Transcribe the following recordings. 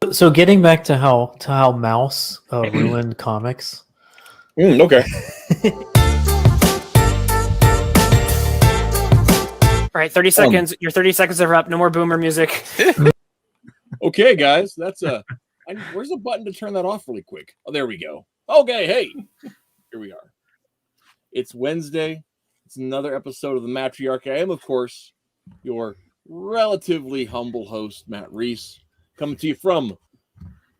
So getting back to how Mouse ruined comics. Okay. All right, 30 seconds. Your 30 seconds are up. No more boomer music. Okay, guys, that's where's the button to turn that off really quick? Oh, there we go. Okay, hey, here we are. It's Wednesday. It's another episode of the Mattriarchy. I am, of course, your relatively humble host, Matt Rhys, coming to you from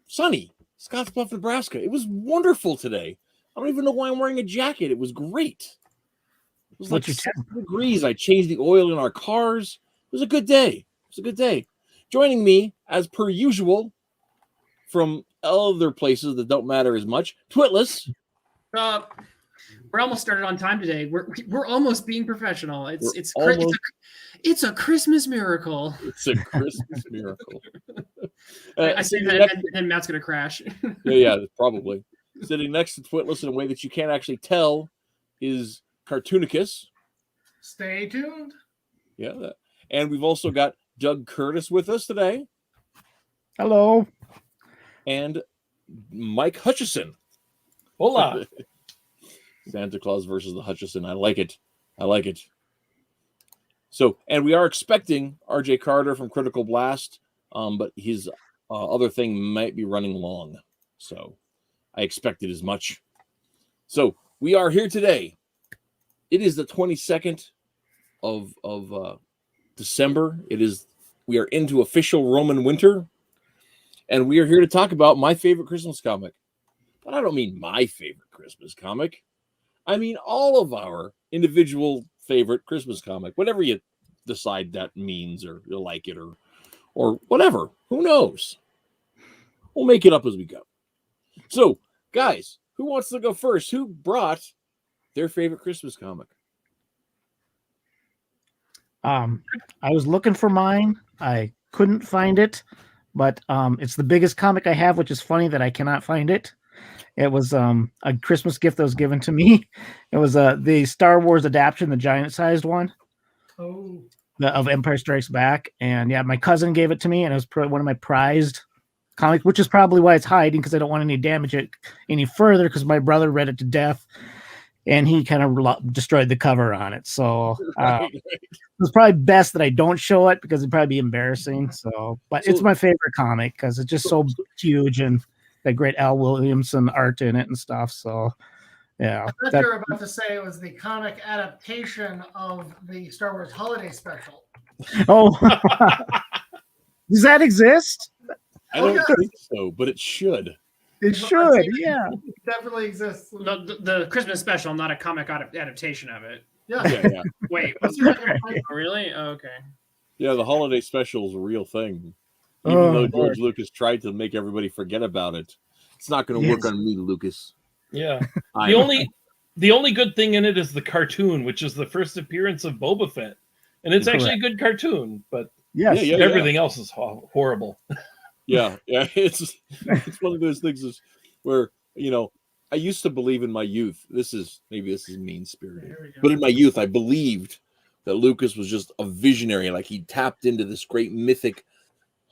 sunny Scottsbluff, Nebraska. It was wonderful today. I don't even know why I'm wearing a jacket. It was great. It was like 6 degrees. I changed the oil in our cars. It was a good day. Joining me, as per usual, from other places that don't matter as much, Twitless. We're almost started on time today. We're almost being professional. It's a Christmas miracle. It's a Christmas miracle. I say that, and Matt's gonna crash. yeah, probably. Sitting next to Twitless in a way that you can't actually tell is Cartoonicus. Stay tuned. Yeah, and we've also got Doug Curtis with us today. Hello. And Mike Huthchison. Hola. Santa Claus versus the Huthchison. I like it. So, and we are expecting RJ Carter from Critical Blast, but his other thing might be running long. So I expected as much. So we are here today. It is the 22nd of December. We are into official Roman winter, and we are here to talk about my favorite Christmas comic. But I don't mean my favorite Christmas comic. I mean all of our individual favorite Christmas comic, whatever you decide that means, or you like it, or whatever. Who knows? We'll make it up as we go. So, guys, who wants to go first? Who brought their favorite Christmas comic? I was looking for mine. I couldn't find it, but it's the biggest comic I have, which is funny that I cannot find it. It was a Christmas gift that was given to me. It was the Star Wars adaptation, the giant-sized one. Oh. Of Empire Strikes Back. And yeah, my cousin gave it to me, and it was one of my prized comics, which is probably why it's hiding, because I don't want any damage it any further, because my brother read it to death, and he kind of destroyed the cover on it. So it's probably best that I don't show it, because it'd probably be embarrassing. But it's my favorite comic, because it's just so huge, and that great Al Williamson art in it and stuff. So yeah. I thought you were about to say it was the comic adaptation of the Star Wars Holiday Special. Oh, does that exist? I don't think so, but it should. It should, yeah. It definitely exists. No, the Christmas special, not a comic adaptation of it. Yeah. Wait, really? Oh, okay. Yeah, the holiday special is a real thing. Even though George Lucas tried to make everybody forget about it, it's not going to work on me, Lucas. Yeah. The only good thing in it is the cartoon, which is the first appearance of Boba Fett, and it's actually a good cartoon. But everything else is horrible. Yeah. It's one of those things where I used to believe in my youth. This is mean spirited, but in my youth, I believed that Lucas was just a visionary, like he tapped into this great mythic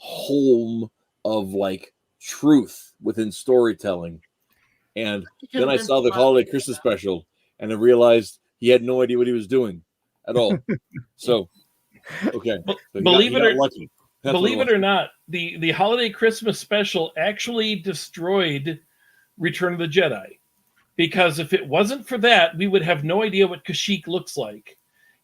home of like truth within storytelling. And then I saw the holiday Christmas special, and I realized he had no idea what he was doing at all. So, okay, believe it or not, the holiday Christmas special actually destroyed Return of the Jedi, because if it wasn't for that, we would have no idea what Kashyyyk looks like.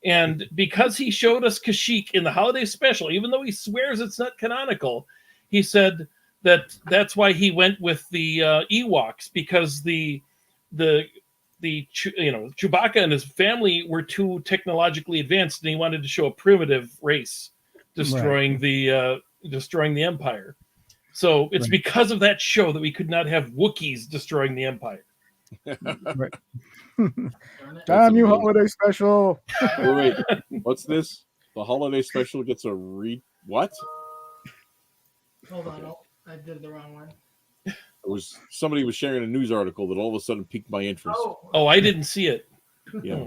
And because he showed us Kashyyyk in the holiday special, even though he swears it's not canonical, he said that's why he went with the Ewoks, because the Chewbacca and his family were too technologically advanced, and he wanted to show a primitive race destroying the Empire. So it's because of that show that we could not have Wookiees destroying the Empire. Right. Damn you, holiday special! Wait, what's this? The holiday special gets a what? Hold on, I did the wrong one. Somebody was sharing a news article that all of a sudden piqued my interest. Oh, I didn't see it. Yeah,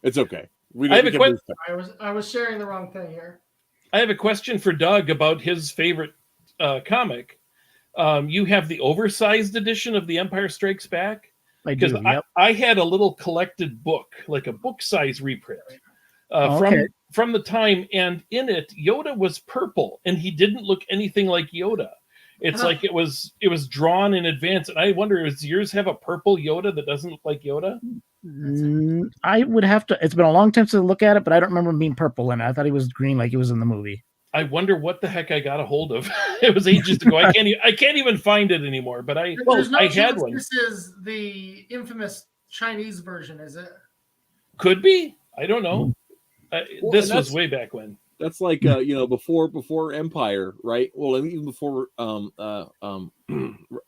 it's okay. I was sharing the wrong thing here. I have a question for Doug about his favorite comic. you have the oversized edition of The Empire Strikes Back. Because I had a little collected book, like a book size reprint from the time, and in it Yoda was purple, and he didn't look anything like Yoda. It's like it was drawn in advance, and I wonder, does yours have a purple Yoda that doesn't look like Yoda? I would have to. It's been a long time since I look at it, but I don't remember him being purple in it. I thought he was green, like he was in the movie. I wonder what the heck I got a hold of. It was ages ago. I can't even find it anymore. But I had one. This is the infamous Chinese version, is it? Could be. I don't know. This was way back when. That's like before Empire, right? Well, and even before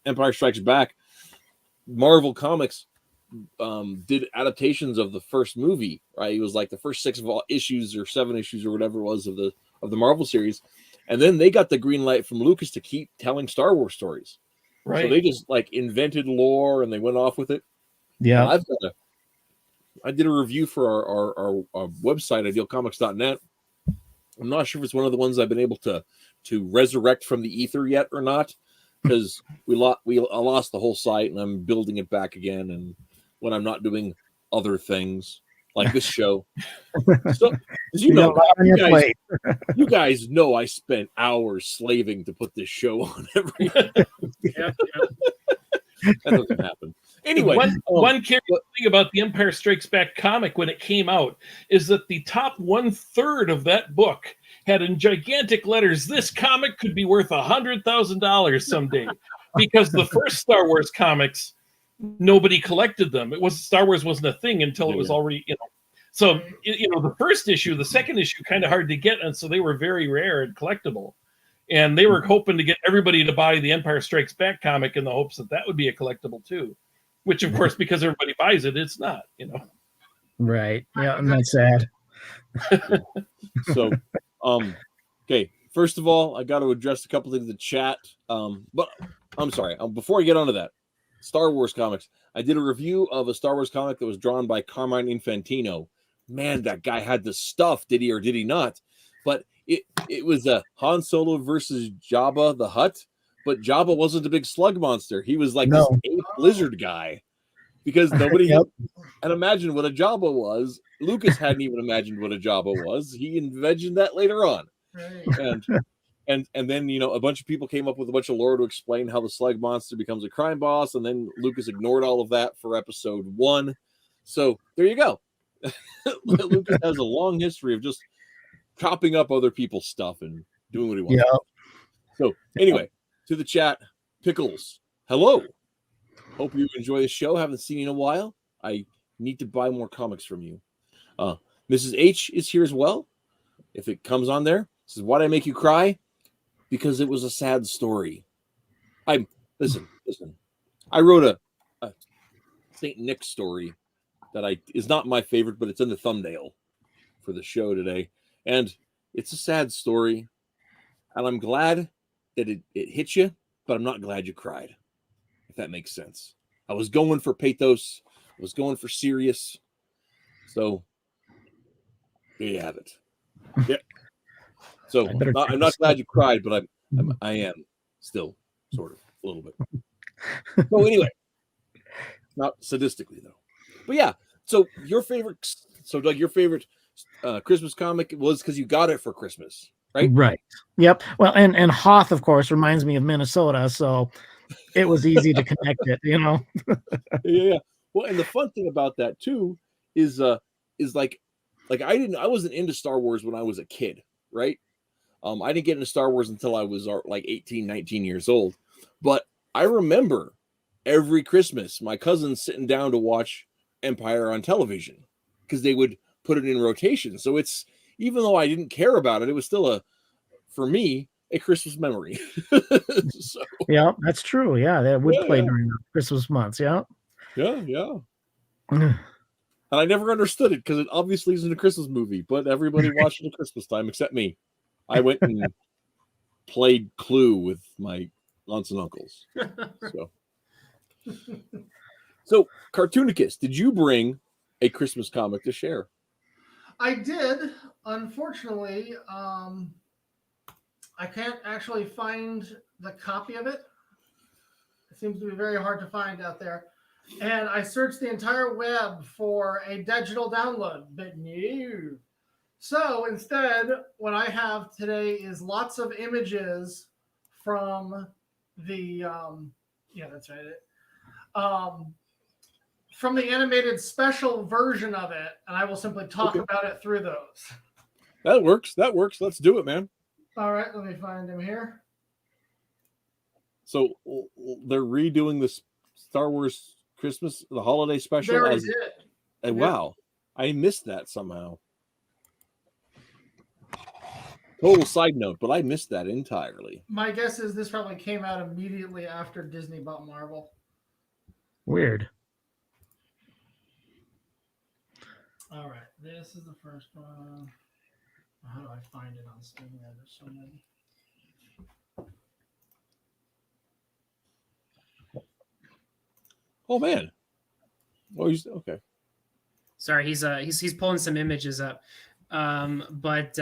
Empire Strikes Back, Marvel Comics did adaptations of the first movie, right? It was like the first 6 issues or 7 issues or whatever it was of the Marvel series, and then they got the green light from Lucas to keep telling Star Wars stories. Right. So they just like invented lore and they went off with it. Yeah. I did a review for our website, idealcomics.net. I'm not sure if it's one of the ones I've been able to resurrect from the ether yet or not, because I lost the whole site and I'm building it back again, and when I'm not doing other things like this show. So, you guys know I spent hours slaving to put this show on every. That doesn't happen. Anyway, one curious thing about the Empire Strikes Back comic when it came out is that the top 1/3 of that book had in gigantic letters, "This comic could be worth $100,000 someday," because the first Star Wars comics, nobody collected them. Star Wars wasn't a thing until it was already, So, the first issue, the second issue, kind of hard to get, and so they were very rare and collectible. And they were hoping to get everybody to buy the Empire Strikes Back comic in the hopes that would be a collectible too. Which, of course, because everybody buys it, it's not, Right. Yeah, and that's sad. So, okay. First of all, I got to address a couple things in the chat. But I'm sorry. Before I get onto that, Star Wars comics. I did a review of a Star Wars comic that was drawn by Carmine Infantino. Man, that guy had the stuff, did he or did he not? But it was a Han Solo versus Jabba the Hutt, but Jabba wasn't a big slug monster. He was like this ape lizard guy, because nobody had imagined what a Jabba was. Lucas hadn't even imagined what a Jabba was. He invented that later on. Right. And then, a bunch of people came up with a bunch of lore to explain how the slug monster becomes a crime boss, and then Lucas ignored all of that for episode 1. So there you go. Lucas has a long history of just chopping up other people's stuff and doing what he wants. Yeah. So anyway, to the chat, Pickles, hello. Hope you enjoy the show. Haven't seen you in a while. I need to buy more comics from you. Mrs. H is here as well. If it comes on there, says, "Why'd I make you cry?" Because it was a sad story. Listen. I wrote a Saint Nick story that is not my favorite, but it's in the thumbnail for the show today. And it's a sad story. And I'm glad that it hit you, but I'm not glad you cried. If that makes sense. I was going for pathos. I was going for serious. So there you have it. Yeah. So I'm not glad you cried, but I am still sort of a little bit. So anyway, not sadistically though. But yeah. So Doug, your favorite Christmas comic was because you got it for Christmas, right? Right. Yep. Well, and Hoth, of course, reminds me of Minnesota, so it was easy to connect it, Yeah. Well, and the fun thing about that too is like I wasn't into Star Wars when I was a kid, right? I didn't get into Star Wars until I was like 18, 19 years old. But I remember every Christmas my cousins sitting down to watch Empire on television because they would put it in rotation. So it's, even though I didn't care about it, it was still for me, a Christmas memory. So, yeah, that's true. Yeah, that would play during the Christmas months. Yeah. And I never understood it because it obviously isn't a Christmas movie, but everybody watched it at Christmas time except me. I went and played Clue with my aunts and uncles. So Cartoonicus, did you bring a Christmas comic to share? I did. Unfortunately, I can't actually find the copy of it. seems to be very hard to find out there. And I searched the entire web for a digital download, but no. So instead, what I have today is lots of images from the that's right. From the animated special version of it, and I will simply talk about it through those. That works. Let's do it, man. All right, let me find him here. So they're redoing this Star Wars Christmas, the holiday special. They already did. And wow, I missed that somehow. Total side note, but I missed that entirely. My guess is this probably came out immediately after Disney bought Marvel. Weird. All right, this is the first one. How do I find it on Steam? There's so many. Oh man. Oh, he's okay. Sorry, he's pulling some images up. But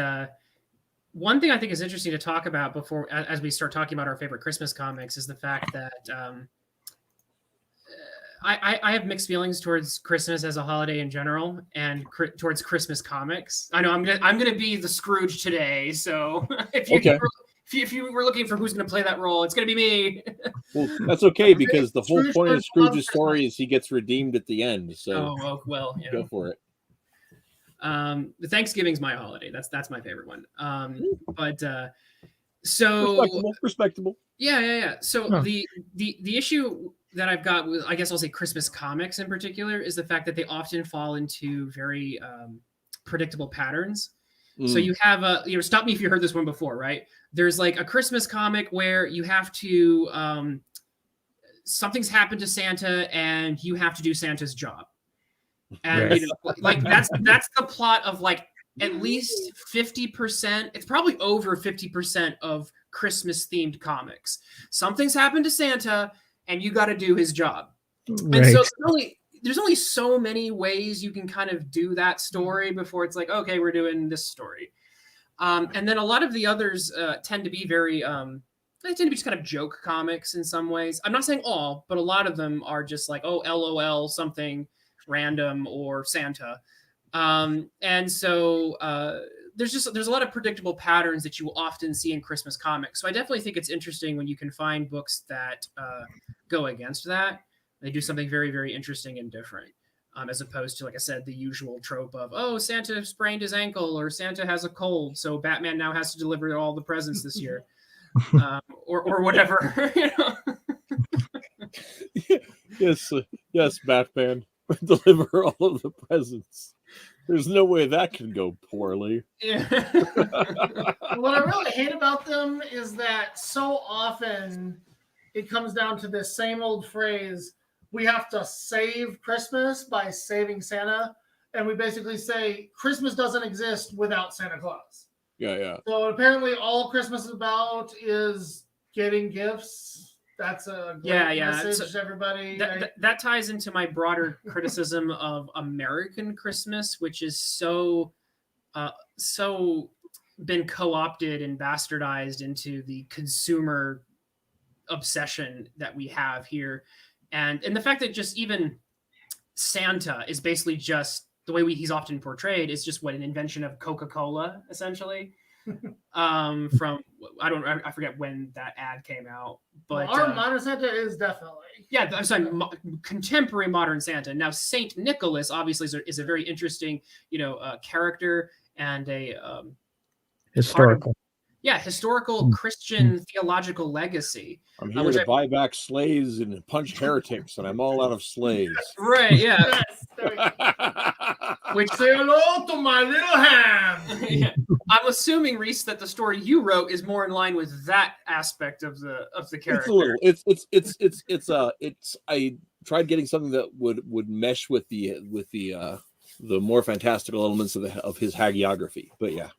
one thing I think is interesting to talk about before, as we start talking about our favorite Christmas comics, is the fact that I have mixed feelings towards Christmas as a holiday in general, and towards Christmas comics. I know I'm gonna be the Scrooge today, so if you were looking for who's gonna play that role, it's gonna be me. Well, that's okay because the whole point of Scrooge's story is he gets redeemed at the end. So go for it. The Thanksgiving's my holiday. That's my favorite one. So respectable. Yeah. So the issue that I've got with, I guess I'll say Christmas comics in particular, is the fact that they often fall into very predictable patterns. So you have stop me if you heard this one before, right? There's like a Christmas comic where you have to something's happened to Santa and you have to do Santa's job. And like that's the plot of like at least 50%. It's probably over 50% of Christmas themed comics. Something's happened to Santa and you got to do his job. Right. And so there's only so many ways you can kind of do that story before it's like, okay, we're doing this story. And then a lot of the others tend to be very, they tend to be just kind of joke comics in some ways. I'm not saying all, but a lot of them are just like, oh, LOL, something random or Santa. And so there's a lot of predictable patterns that you will often see in Christmas comics. So I definitely think it's interesting when you can find books that go against that. They do something very, very interesting and different, as opposed to, like I said, the usual trope of, oh, Santa sprained his ankle or Santa has a cold, so Batman now has to deliver all the presents this year, or whatever. Yes, Batman, deliver all of the presents. There's no way that can go poorly. Yeah. What I really hate about them is that so often it comes down to this same old phrase, we have to save Christmas by saving Santa. And we basically say Christmas doesn't exist without Santa Claus. Yeah. So apparently all Christmas is about is getting gifts. That's a great message to everybody. That ties into my broader criticism of American Christmas, which is so been co-opted and bastardized into the consumer obsession that we have here. And the fact that just even Santa is basically just the way he's often portrayed is just an invention of Coca-Cola, essentially. I forget when that ad came out, but our modern Santa is definitely I'm saying contemporary modern Santa. Now Saint Nicholas obviously is a very interesting character and a historical Christian theological legacy. I'm here to buy back slaves and punch heretics, and I'm all out of slaves. Right, yeah. Which say hello to my little ham. Yeah. I'm assuming, Rhys, that the story you wrote is more in line with that aspect of the character. It's I tried getting something that would mesh with the more fantastical elements of his hagiography. But yeah.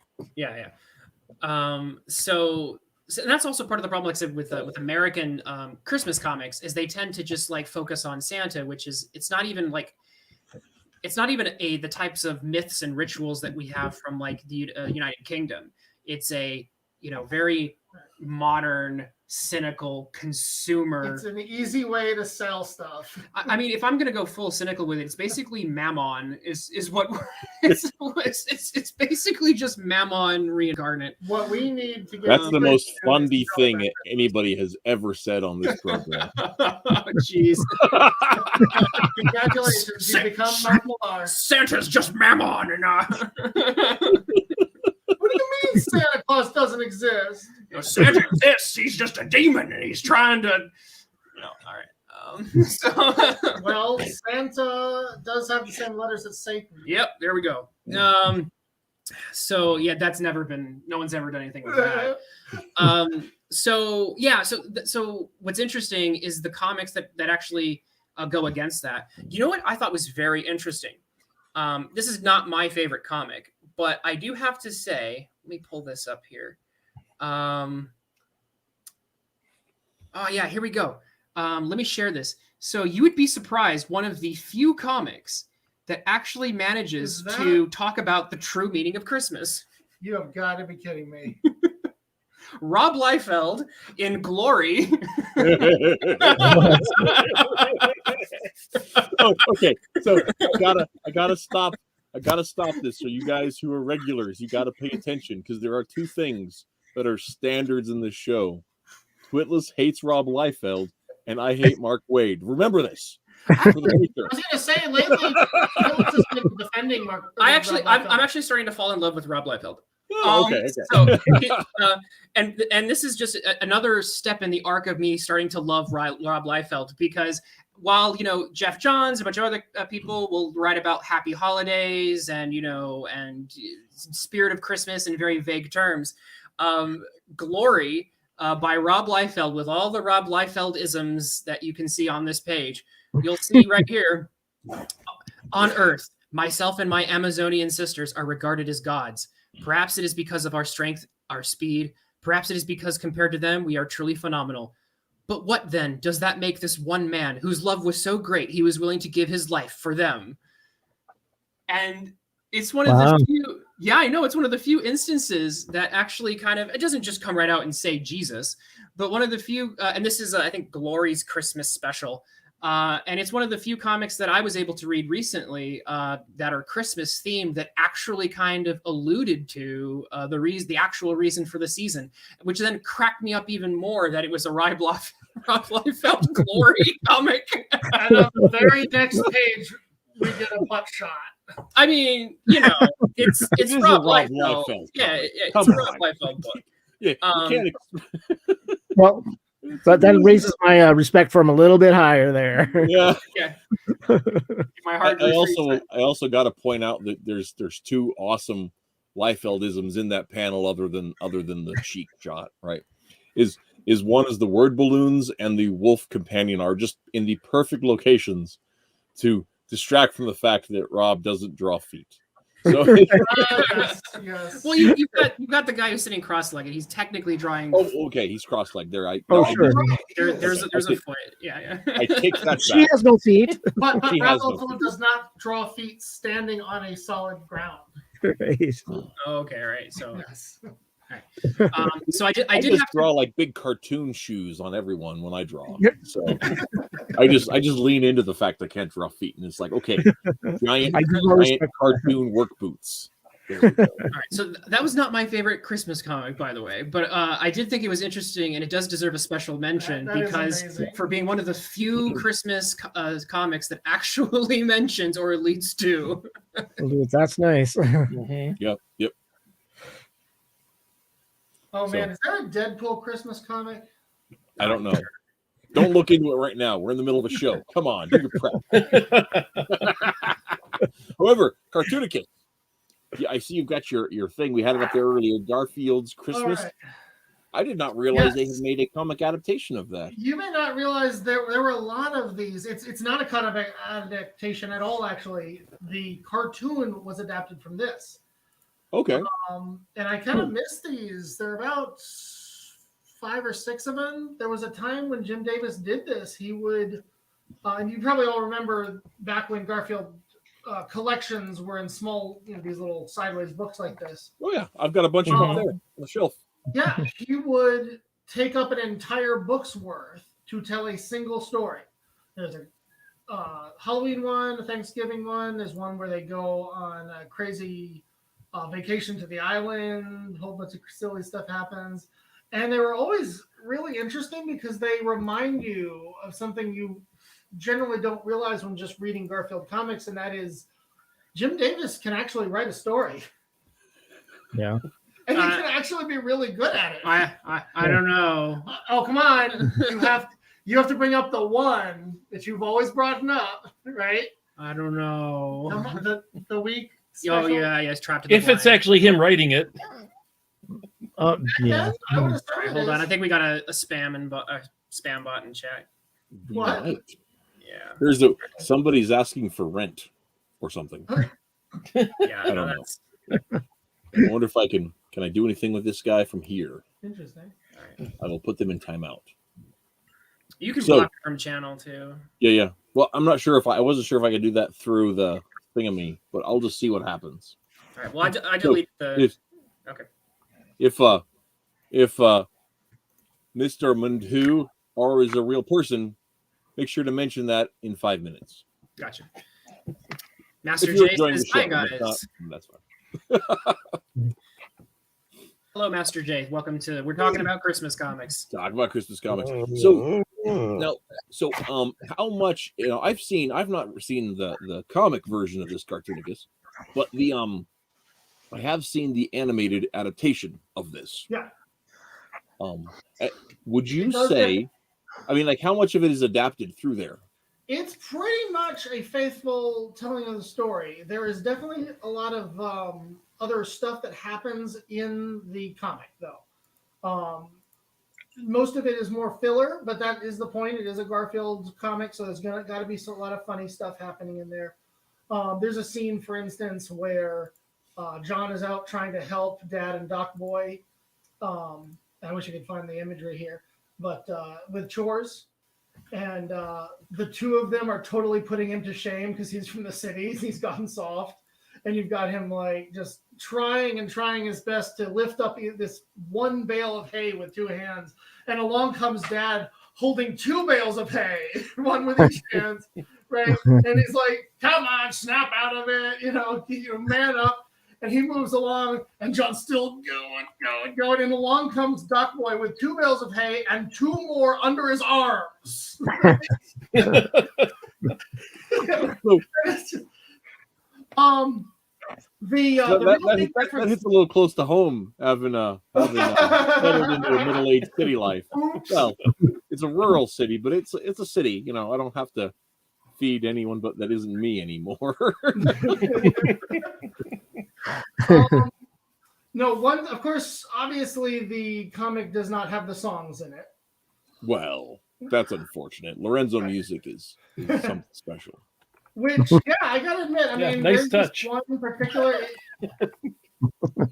So that's also part of the problem, like I said, with American Christmas comics, is they tend to just like focus on Santa, which is it's not even the types of myths and rituals that we have from like the United Kingdom. It's a very modern cynical consumer. It's an easy way to sell stuff. I mean, if I'm gonna go full cynical with it, it's basically Mammon is what it's basically just Mammon reincarnate. What we need to get. That's the most fundy thing anybody has ever said on this program. Jeez. Congratulations, you become Mark Millar. Santa's just Mammon, and What do you mean Santa Claus doesn't exist? Santa exists. He's just a demon, and he's trying to. No, all right. Well, Santa does have the same letters as Satan. Yep, there we go. So yeah, that's never been. No one's ever done anything with that. So what's interesting is the comics that actually go against that. You know what I thought was very interesting. This is not my favorite comic, but I do have to say, let me pull this up here. Oh yeah, here we go. Let me share this. So you would be surprised, one of the few comics that actually manages to talk about the true meaning of Christmas. You have got to be kidding me. Rob Liefeld in Glory. Oh, okay, so I gotta stop this. So you guys who are regulars, you gotta pay attention, because there are two things that are standards in this show. Twitless hates Rob Liefeld, and I hate Mark Waid. Remember this. I was gonna say lately, Twitless has been defending Mark. I'm actually starting to fall in love with Rob Liefeld. Okay. So, and this is just another step in the arc of me starting to love Rob Liefeld, because while Jeff Johns, a bunch of other people will write about happy holidays and and spirit of Christmas in very vague terms, Glory by Rob Liefeld, with all the Rob Liefeld isms that you can see on this page, you'll see right here. On Earth, myself and my Amazonian sisters are regarded as gods. Perhaps it is because of our strength, our speed. Perhaps it is because compared to them, we are truly phenomenal. But what then does that make this one man whose love was so great he was willing to give his life for them? And it's one of the few, it's one of the few instances that actually kind of, it doesn't just come right out and say Jesus, but one of the few, and this is, I think, Glory's Christmas special. And it's one of the few comics that I was able to read recently that are Christmas themed that actually kind of alluded to the actual reason for the season, which then cracked me up even more that it was a Rob Liefeld Glory comic. And on the very next page, we get a butt shot. I mean, it's Rob Liefeld. Yeah, it's a Rob Liefeld book. Yeah, you can't. Well. But that raises my respect for him a little bit higher there. Yeah. My heart. I also got to point out that there's two awesome Liefeldisms in that panel, other than the cheek shot. Right? Is one is the word balloons and the wolf companion are just in the perfect locations to distract from the fact that Rob doesn't draw feet. So, yes. Well, you've got the guy who's sitting cross-legged. He's technically drawing. Oh, okay. He's cross-legged there. Sure. There's a foot. Yeah. I take that. She has no feet. But Rob does not draw feet standing on a solid ground. Right. Okay. Right. So. Yes. So I did have to draw like big cartoon shoes on everyone when I draw. So I just lean into the fact I can't draw feet, and it's like, okay, giant cartoon work boots. All right, so that was not my favorite Christmas comic, by the way, but I did think it was interesting, and it does deserve a special mention because for being one of the few Christmas comics that actually mentions or leads to. That's nice. Yep. Oh man, is there a Deadpool Christmas comic? I don't know. Don't look into it right now. We're in the middle of a show. Come on, do your prep. However, Cartoonicus, I see you've got your thing. We had it up there earlier. Garfield's Christmas. Right. I did not realize they had made a comic adaptation of that. You may not realize there were a lot of these. It's not a comic adaptation at all, actually. The cartoon was adapted from this. Okay. And I kind of missed these. There are about 5 or 6 of them. There was a time when Jim Davis did this. He would, and you probably all remember back when Garfield collections were in small, these little sideways books like this. Oh yeah, I've got a bunch of them there on the shelf. Yeah, he would take up an entire book's worth to tell a single story. There's a Halloween one, a Thanksgiving one. There's one where they go on a crazy vacation to the island. A whole bunch of silly stuff happens. And they were always really interesting because they remind you of something you generally don't realize when just reading Garfield comics, and that is Jim Davis can actually write a story. Yeah. And he can actually be really good at it. I don't know. Oh, come on. You have to bring up the one that you've always brought up, right? I don't know. The week special. Oh, yeah, it's trapped in the If it's actually him writing it. Yeah. I would assume it Hold is. on, I think we got a spam bot in chat. What? Right. Yeah. There's somebody's asking for rent or something. Yeah, I don't know. I wonder if I can I do anything with this guy from here? Interesting. I will put them in timeout. You can block it from channel too. Yeah. Well, I'm not sure I wasn't sure if I could do that through the thingamy, but I'll just see what happens. All right. Well, I delete the. Okay. If Mr. Mundhu or is a real person, make sure to mention that in 5 minutes. Gotcha. Master If you're J enjoying the says, show, "Hi if guys." not, that's fine. Hello, Master J. Welcome to. We're talking about Christmas comics. Talk about Christmas comics. So how much? I've not seen the comic version of this Cartoonicus, but I have seen the animated adaptation of this. Yeah. Would you say? I mean, like, how much of it is adapted through there? It's pretty much a faithful telling of the story. There is definitely a lot of other stuff that happens in the comic, though. Most of it is more filler, but that is the point. It is a Garfield comic, so there's got to be a lot of funny stuff happening in there. There's a scene, for instance, where John is out trying to help Dad and Doc Boy. I wish I could find the imagery here, but with chores. And the two of them are totally putting him to shame because he's from the cities. He's gotten soft. And you've got him like just trying his best to lift up this one bale of hay with two hands. And along comes Dad holding two bales of hay, one with each hand, right? And he's like, "Come on, snap out of it, man up." And he moves along, and John's still going. And along comes Doc Boy with two bales of hay and two more under his arms. That hits a little close to home, having settled into a middle-aged city life. Well, it's a rural city, but it's a city. I don't have to feed anyone, but that isn't me anymore. Of course, obviously the comic does not have the songs in it. Well, that's unfortunate. Lorenzo music is something special. Which, I gotta admit, I mean, nice there's touch. This one in particular.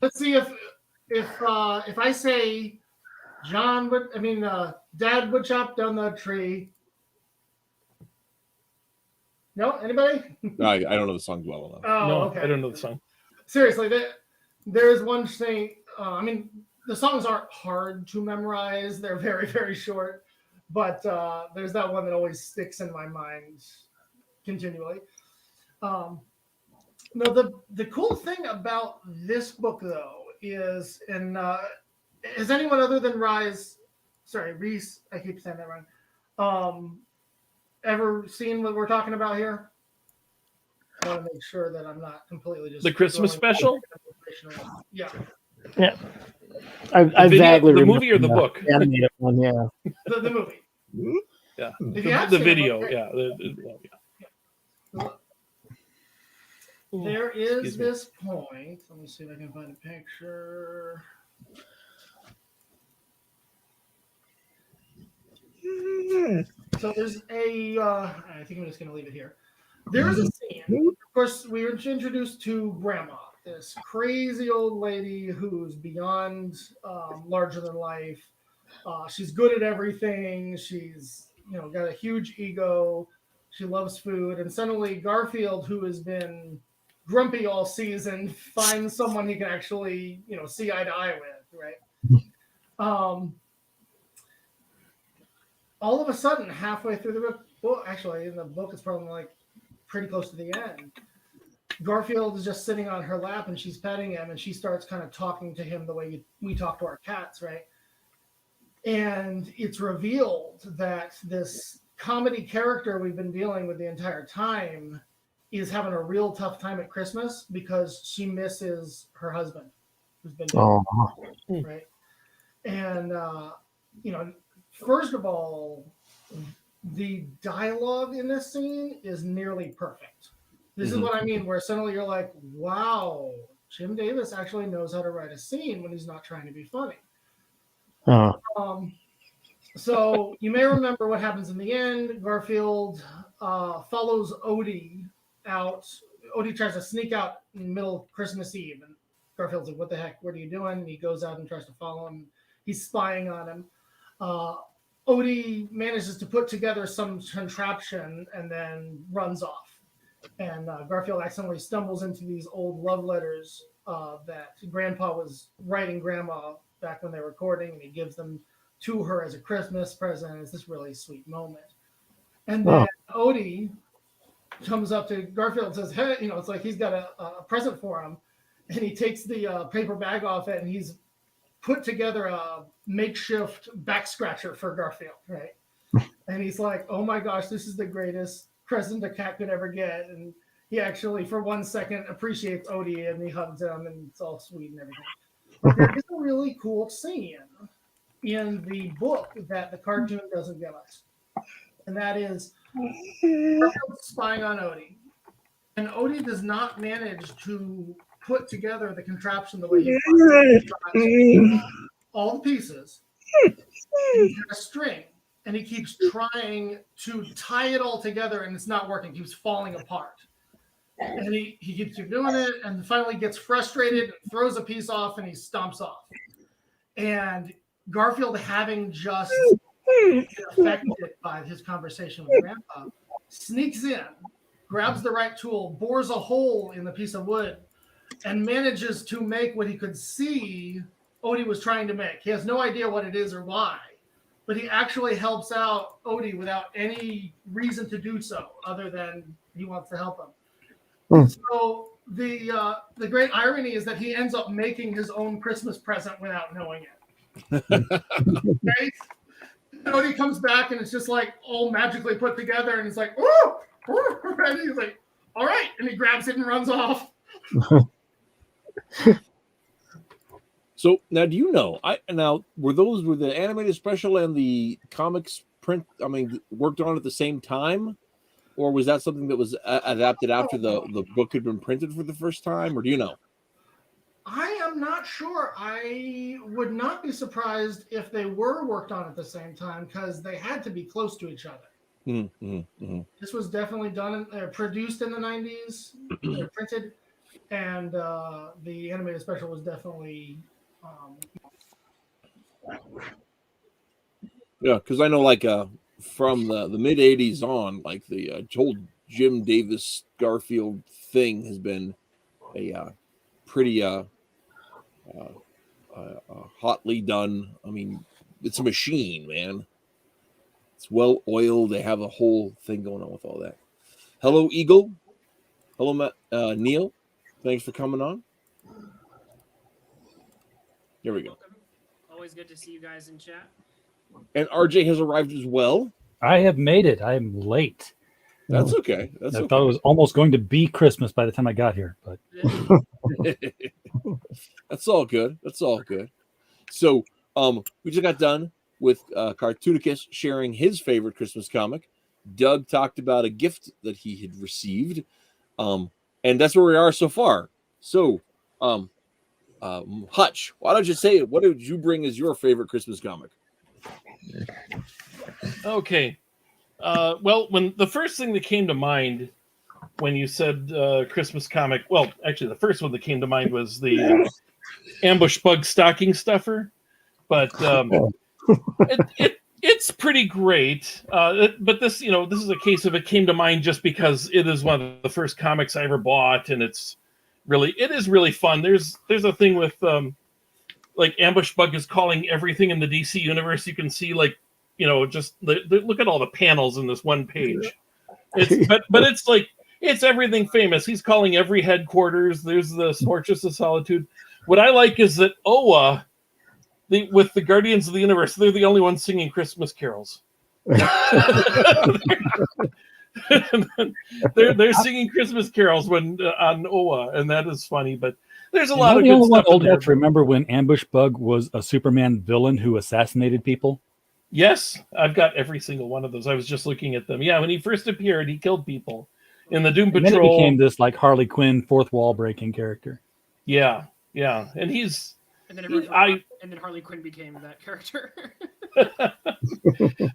Let's see if I say Dad would chop down the tree. No, anybody? I don't know the song well enough. Oh, No, okay. I don't know the song. Seriously, there is one thing. The songs aren't hard to memorize. They're very, very short. But there's that one that always sticks in my mind continually. The cool thing about this book, though, is, has anyone other than Rhys, I keep saying that wrong, ever seen what we're talking about here? I want to make sure that I'm not completely just... The Christmas special? Yeah. Yeah. I vaguely the remember movie or the book? Animated one, yeah. The movie. Yeah. If you have The seen video, it, yeah. There is this point. Let me see if I can find a picture. So there's I think I'm just going to leave it here. There's a scene. Of course, we were introduced to Grandma, this crazy old lady who's beyond larger than life. She's good at everything. She's got a huge ego. She loves food. And suddenly Garfield, who has been grumpy all season, finds someone he can actually see eye to eye with, right? all of a sudden, halfway through the book, actually in the book, it's probably like pretty close to the end. Garfield is just sitting on her lap and she's petting him, and she starts kind of talking to him the way we talk to our cats, right? And it's revealed that this comedy character we've been dealing with the entire time is having a real tough time at Christmas because she misses her husband, who's been dead, right? And first of all, the dialogue in this scene is nearly perfect. This is what I mean, where suddenly you're like, wow, Jim Davis actually knows how to write a scene when he's not trying to be funny. So you may remember what happens in the end. Garfield follows Odie out. Odie tries to sneak out in the middle of Christmas Eve, and Garfield's like, what the heck, what are you doing? And he goes out and tries to follow him. He's spying on him. Odie manages to put together some contraption and then runs off. And Garfield accidentally stumbles into these old love letters that Grandpa was writing Grandma back when they were recording, and he gives them to her as a Christmas present. It's this really sweet moment. And then Odie comes up to Garfield and says, hey, it's like he's got a present for him. And he takes the paper bag off it, and he's put together a makeshift back scratcher for Garfield, right? And he's like, oh my gosh, this is the greatest present a cat could ever get. And he actually, for 1 second, appreciates Odie, and he hugs him, and it's all sweet and everything. But there is a really cool scene in the book that the cartoon doesn't give us. And that is Garfield spying on Odie. And Odie does not manage to put together the contraption the way he wants. All the pieces into a string. And he keeps trying to tie it all together, and it's not working. He keeps falling apart. And he keeps doing it, and finally gets frustrated, throws a piece off, and he stomps off. And Garfield, having just been affected by his conversation with Grandpa, sneaks in, grabs the right tool, bores a hole in the piece of wood, and manages to make what he could see Odie was trying to make. He has no idea what it is or why, but he actually helps out Odie without any reason to do so, other than he wants to help him. So the great irony is that he ends up making his own Christmas present without knowing it. Right? Odie comes back, and it's just like all magically put together, and he's like, "Oh!" And he's like, "All right," and he grabs it and runs off. So now, do you know? Were the animated special and the comics print? I mean, worked on at the same time, or was that something that was adapted after the book had been printed for the first time, or do you know? I am not sure. I would not be surprised if they were worked on at the same time, because they had to be close to each other. This was definitely done, produced in the 90s, printed, and the animated special was definitely. Yeah, because I know, like, from the mid 80s on, like the whole Jim Davis Garfield thing has been a pretty hotly done. I mean, it's a machine, man. It's well oiled. They have a whole thing going on with all that. Hello, Eagle. Hello, Neil. Thanks for coming on. Here we go. Always good to see you guys in chat. And RJ has arrived as well. I have made it. I'm late. That's okay. I thought it was almost going to be Christmas by the time I got here, but that's all good. That's all good. So, we just got done with Cartoonicus sharing his favorite Christmas comic. Doug talked about a gift that he had received, and that's where we are so far. So, Hutch, why don't you say it? What did you bring as your favorite Christmas comic? Okay. Well, when the first thing that came to mind when you said Christmas comic, well, actually, the first one that came to mind was the ambush bug stocking stuffer, but it's pretty great. But this is a case of it came to mind just because it is one of the first comics I ever bought, and it is really fun. There's a thing with like ambush bug is calling everything in the DC universe. You can see like just look at all the panels in this one page. But it's like, it's everything famous. He's calling every headquarters. There's the Fortress of Solitude. What I like is that Oa, with the Guardians of the Universe, they're the only ones singing Christmas carols. they're singing Christmas carols when on Oa, and that is funny. But there's a lot of good stuff. Old enough to remember when Ambush Bug was a Superman villain who assassinated people? Yes, I've got every single one of those. I was just looking at them. Yeah, when he first appeared, he killed people in the Doom Patrol. And then it became this like Harley Quinn fourth wall breaking character. Yeah, and he's. And then Harley Quinn became that character.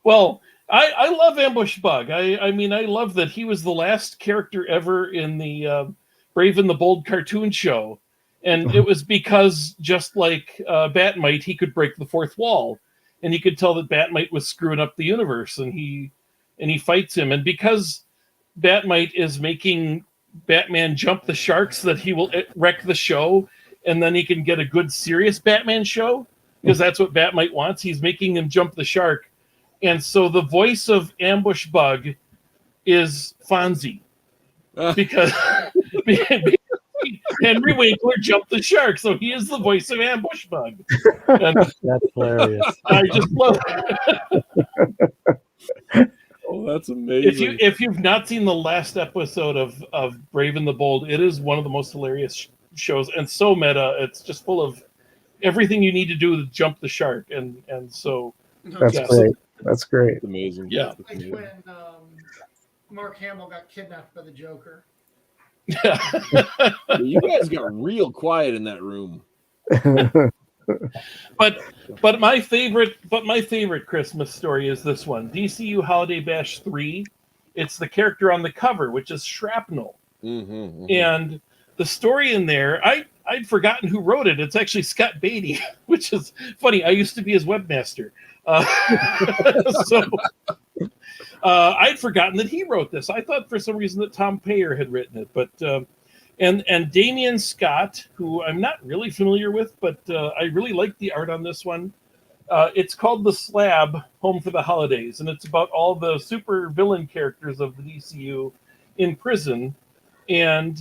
Well, I love Ambush Bug. I mean, I love that he was the last character ever in the Brave and the Bold cartoon show. And it was because, just like Batmite, he could break the fourth wall. And he could tell that Batmite was screwing up the universe. And he fights him. And because Batmite is making Batman jump the sharks, that he will wreck the show. And then he can get a good, serious Batman show. Because that's what Batmite wants. He's making him jump the shark. And so the voice of Ambush Bug is Fonzie. Because Henry Winkler jumped the shark. So he is the voice of Ambush Bug. And that's hilarious. I just love it. Oh, that's amazing. If you've not seen the last episode of Brave and the Bold, it is one of the most hilarious shows. And so meta. It's just full of everything you need to do to jump the shark. And so... That's great. That's great. That's amazing. Yeah. It's like when Mark Hamill got kidnapped by the Joker. Yeah. You guys got real quiet in that room. But my favorite Christmas story is this one, DCU Holiday Bash 3. It's the character on the cover, which is Shrapnel. And the story in there, I'd forgotten who wrote it. It's actually Scott Beatty, which is funny. I used to be his webmaster. So I'd forgotten that he wrote this. I thought for some reason that Tom Payer had written it, but and Damian Scott, who I'm not really familiar with, but I really like the art on this one. It's called The Slab, Home for the Holidays, and it's about all the super villain characters of the DCU in prison. And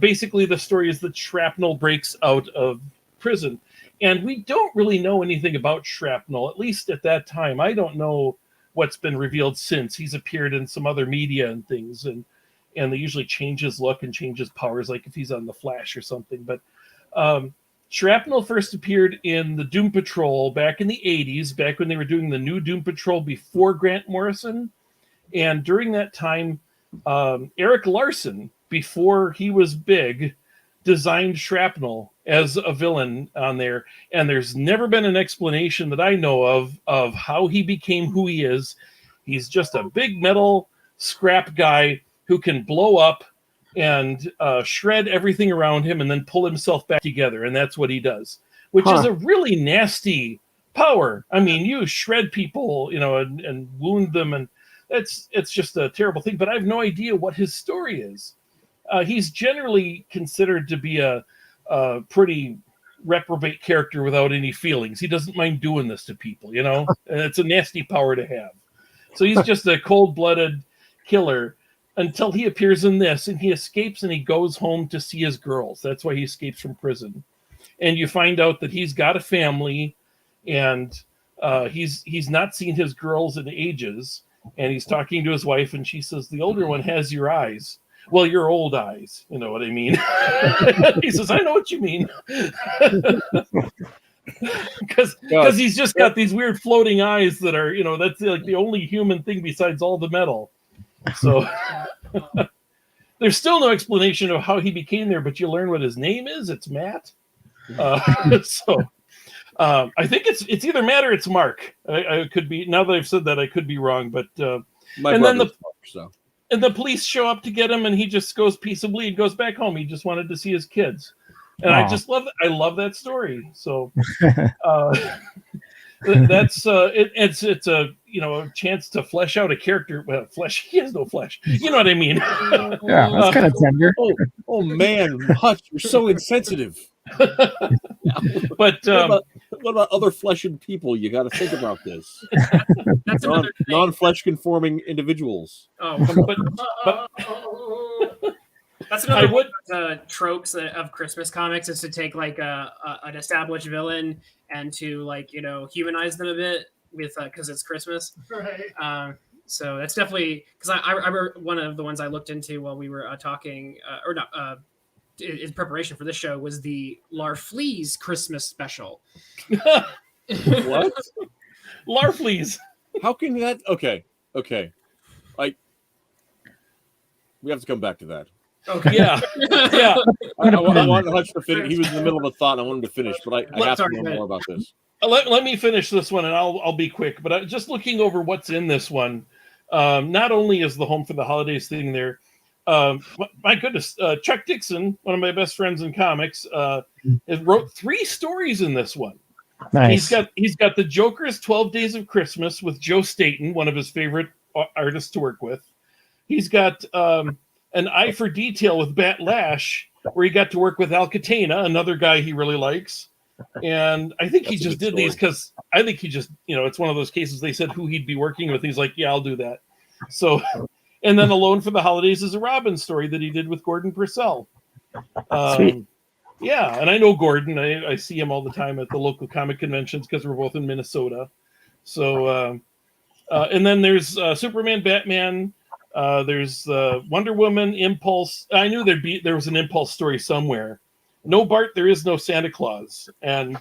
basically the story is that Shrapnel breaks out of prison. And we don't really know anything about Shrapnel, at least at that time. I don't know what's been revealed since. He's appeared in some other media and things, and they usually change his look and change his powers, like if he's on The Flash or something. But Shrapnel first appeared in the Doom Patrol back in the 80s, back when they were doing the new Doom Patrol before Grant Morrison. And during that time, Eric Larson, before he was big, designed Shrapnel as a villain on there, and there's never been an explanation that I know of how he became who he is. He's just a big metal scrap guy who can blow up and shred everything around him and then pull himself back together, and that's what he does, which is a really nasty power. I mean, you shred people, and wound them, and it's just a terrible thing, but I have no idea what his story is. He's generally considered to be a pretty reprobate character without any feelings. He doesn't mind doing this to people, and it's a nasty power to have. So he's just a cold-blooded killer until he appears in this, and he escapes and he goes home to see his girls. That's why he escapes from prison. And you find out that he's got a family, and he's not seen his girls in ages, and he's talking to his wife, and she says, the older one has your eyes. Well, your old eyes, you know what I mean? He says, I know what you mean. Because he's just got these weird floating eyes that are, that's like the only human thing besides all the metal. So there's still no explanation of how he became there, but you learn what his name is. It's Matt. So I think it's either Matt or it's Mark. I could be, now that I've said that, I could be wrong, but and the police show up to get him, and he just goes peaceably and goes back home. He just wanted to see his kids, and I just love it. I love that story. So that's it's a a chance to flesh out a character. Well, flesh, he has no flesh. You know what I mean? Yeah, that's kind of tender. Oh man, Hutch, you're so insensitive. But about other flesh and people? You got to think about this. That's another thing. Non-flesh conforming individuals. Oh, but that's another one of the tropes of Christmas comics is to take like an established villain and to like, you know, humanize them a bit with because it's Christmas. Right. So that's definitely because I remember one of the ones I looked into while we were talking or not in preparation for this show was the Larfleeze Christmas special. What? Larfleeze. How can that? Okay. Like, we have to come back to that. Okay. Yeah. I want Hutch to finish. He was in the middle of a thought, and I wanted to finish, but I have to know more about this. Let me finish this one, and I'll be quick. But just looking over what's in this one, not only is the Home for the Holidays thing there, my goodness, Chuck Dixon, one of my best friends in comics, wrote 3 stories in this one. Nice. He's got the Joker's 12 Days of Christmas with Joe Staton, one of his favorite artists to work with. He's got an Eye for Detail with Bat Lash, where he got to work with Al Catena, another guy he really likes. And I think he just did these because I think he just, you know, it's one of those cases they said who he'd be working with. He's like, yeah, I'll do that. So, and then Alone for the Holidays is a Robin story that he did with Gordon Purcell. Sweet. Yeah, and I know Gordon. I see him all the time at the local comic conventions because we're both in Minnesota. So, and then there's Superman, Batman. There's Wonder Woman, Impulse. I knew there was an Impulse story somewhere. No Bart, there is no Santa Claus, and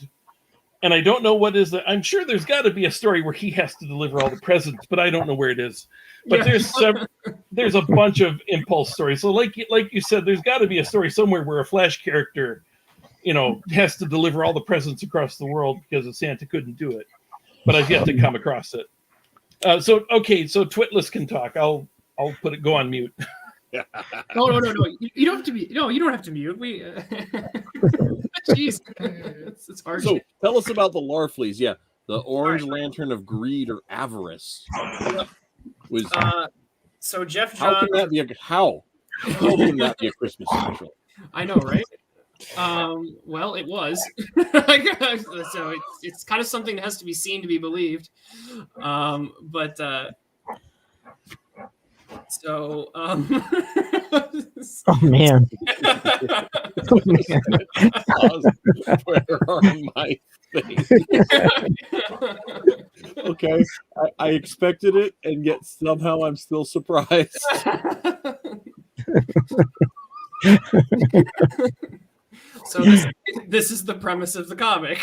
I don't know what is that. I'm sure there's got to be a story where he has to deliver all the presents, but I don't know where it is. But there's a bunch of Impulse stories. So like you said, there's got to be a story somewhere where a Flash character, you know, has to deliver all the presents across the world because Santa couldn't do it. But I've yet to come across it. So Twitless can talk. I'll go on mute. No. You don't have to be. No, you don't have to mute. We. Jeez, it's hard. So tell us about the Larfleeze. Yeah, the Orange Lantern of Greed or Avarice. Was so Jeff how Johns. can that be how can that be a Christmas special? I know, right? Well, it was. So it's kind of something that has to be seen to be believed. Oh man. Where are my things? Okay, I expected it, and yet somehow I'm still surprised. So this is the premise of the comic.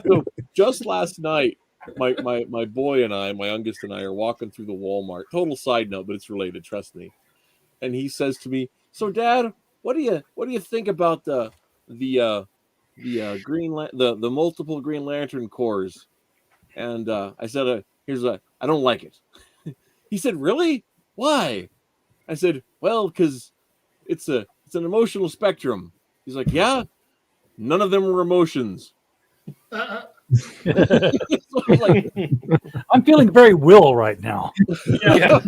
So just last night, my boy and I, my youngest and I, are walking through the Walmart. Total side note, but it's related. Trust me. And he says to me, "So, Dad, what do you think about the multiple Green Lantern cores?" And I said, I don't like it." He said, "Really? Why?" I said, "Well, because it's an emotional spectrum." He's like, "Yeah, none of them were emotions." Like, I'm feeling very Will right now. Yeah.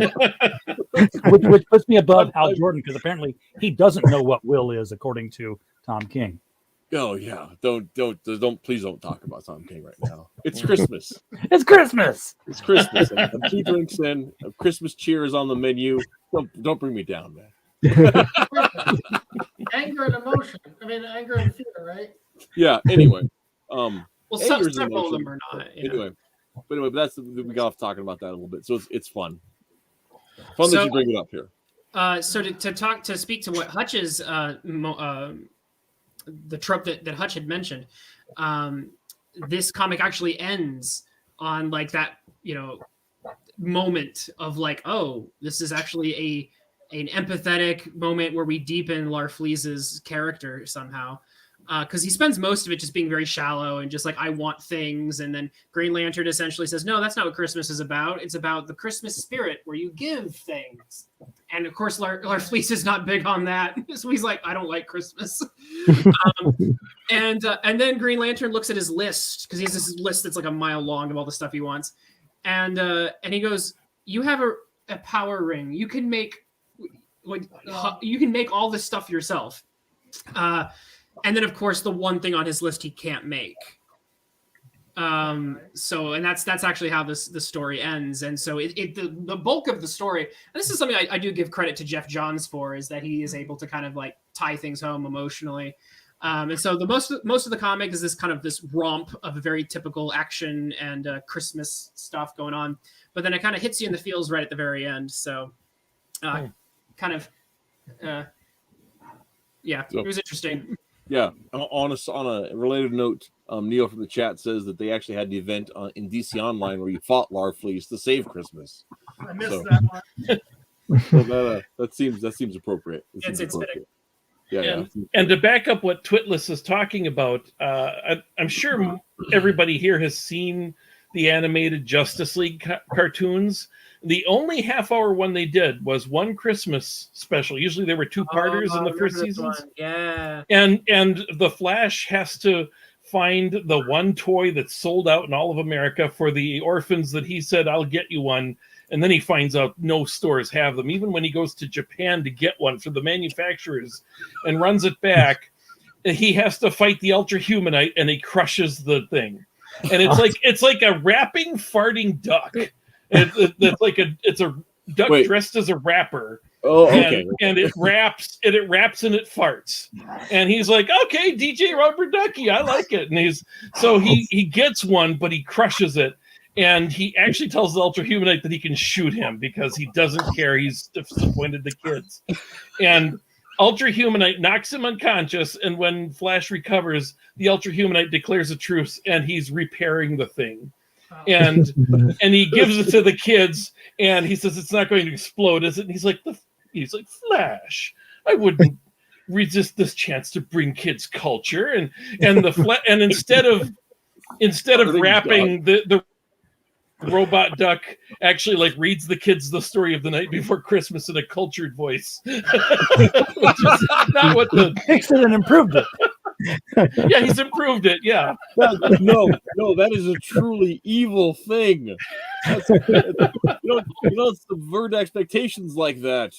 which puts me above Hal Jordan because apparently he doesn't know what Will is, according to Tom King. Oh yeah, don't please don't talk about Tom King right now. It's Christmas. It's Christmas. It's Christmas. And 2 drinks in. A Christmas cheer is on the menu. Don't bring me down, man. Anger and emotion. I mean, anger and fear, right? Yeah. Anyway. Well, several of them are not. Anyway, but we got off talking about that a little bit. So it's fun. Fun that you bring it up here. So to speak to what Hutch's the trope that Hutch had mentioned, this comic actually ends on like that, moment of like, oh, this is actually an empathetic moment where we deepen Larfleeze's character somehow. Because he spends most of it just being very shallow and just like, I want things. And then Green Lantern essentially says, no, that's not what Christmas is about. It's about the Christmas spirit where you give things. And of course, Larfleeze is not big on that. So he's like, I don't like Christmas. And then Green Lantern looks at his list because he has this list that's like a mile long of all the stuff he wants. And he goes, you have a power ring. You can make all this stuff yourself. and then of course the one thing on his list he can't make. And that's actually how the story ends. And so the bulk of the story, and this is something I do give credit to Jeff Johns for, is that he is able to kind of like tie things home emotionally. And so the most of the comic is this romp of a very typical action and Christmas stuff going on, but then it kind of hits you in the feels right at the very end. So it was interesting. Yeah, on a related note, Neil from the chat says that they actually had the event in DC Online where you fought Larfleeze to save Christmas. I missed that one. So that seems appropriate. It's appropriate. Yeah. And to back up what Twitless is talking about, I'm sure everybody here has seen the animated Justice League cartoons. The only half-hour one they did was one Christmas special. Usually there were two-parters in the first seasons. Yeah. And the Flash has to find the one toy that's sold out in all of America for the orphans that he said, I'll get you one. And then he finds out no stores have them. Even when he goes to Japan to get one for the manufacturers and runs it back, he has to fight the Ultra Humanite and he crushes the thing. And it's like a rapping, farting duck. It's a duck dressed as a rapper. Oh, okay. And it raps and it farts. And he's like, okay, DJ Rubber Ducky, I like it. And he gets one, but he crushes it. And he actually tells the Ultra Humanite that he can shoot him because he doesn't care. He's disappointed the kids. And Ultra Humanite knocks him unconscious. And when Flash recovers, the Ultra Humanite declares a truce and he's repairing the thing. And he gives it to the kids and he says, it's not going to explode, is it? And he's like, Flash, I wouldn't resist this chance to bring kids culture. And instead of rapping, the robot duck actually like reads the kids the story of the night before Christmas in a cultured voice. Which is not what the fixed it and improved it. Yeah, he's improved it. Yeah. No, that is a truly evil thing. You don't subvert expectations like that.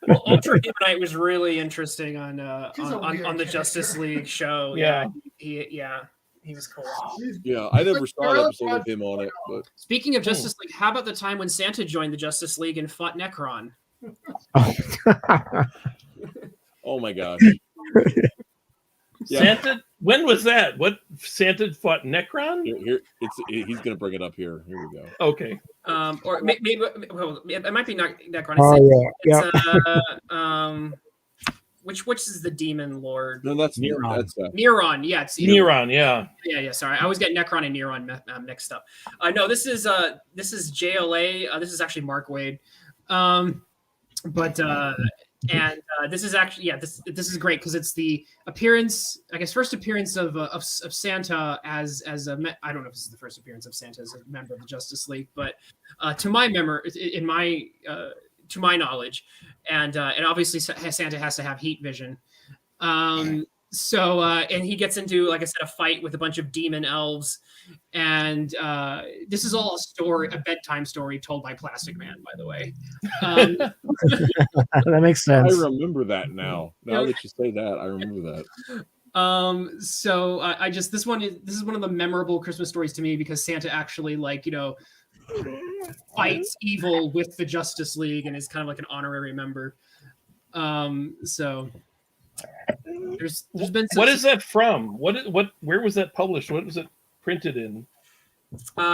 Well, Ultra Humanite was really interesting on the Justice League show. Yeah. He was cool. Yeah, I never saw an episode with him on it. But speaking of Justice League, how about the time when Santa joined the Justice League and fought Necron? Oh my gosh. Santa, when was that? What, Santa fought Necron? He's going to bring it up here. Here we go. Okay. Or maybe it might be Necron. Which is the demon lord? No, that's Neron. Neron. Yeah, it's Neron. Yeah. Yeah. Sorry, I always get Necron and Neron mixed up. No, this is JLA. This is actually Mark Waid. This is actually this is great because it's the appearance, I guess, first appearance of Santa as a I don't know if this is the first appearance of Santa as a member of the Justice League, but to my knowledge, and obviously Santa has to have heat vision. And he gets into, like I said, a fight with a bunch of demon elves, and this is all a bedtime story told by Plastic Man, by the way. That makes sense. I remember that now. Now that you say that, I remember that. This is one of the memorable Christmas stories to me because Santa actually fights evil with the Justice League and is kind of like an honorary member. There's been what is that from? Where was that published? What was it printed in?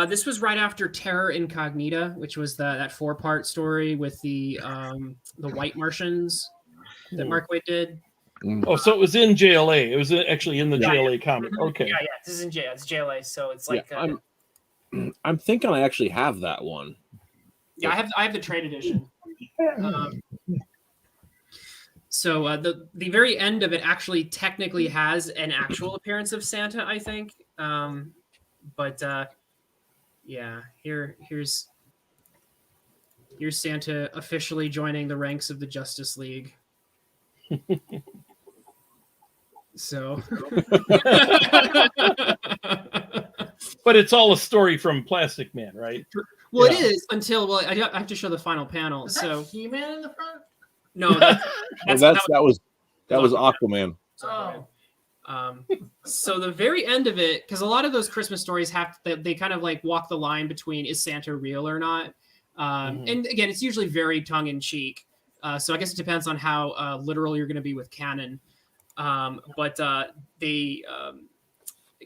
This was right after Terra Incognita, which was that 4-part story with the White Martians that Mark Waid did. Oh, so it was in JLA. It was actually in the JLA comic. Okay. Yeah. This is in JLA. It's JLA, so it's like. Yeah, I'm thinking I actually have that one. Yeah, I have the trade edition. So the very end of it actually technically has an actual appearance of Santa, I think. Here's Santa officially joining the ranks of the Justice League. So. But it's all a story from Plastic Man, right? Well, It is until I have to show the final panel. Is so that He-Man in the front? No, that was That was Aquaman. Oh. So the very end of it, because a lot of those Christmas stories they kind of like walk the line between is Santa real or not, and again, it's usually very tongue in cheek. So I guess it depends on how literal you're going to be with canon. But they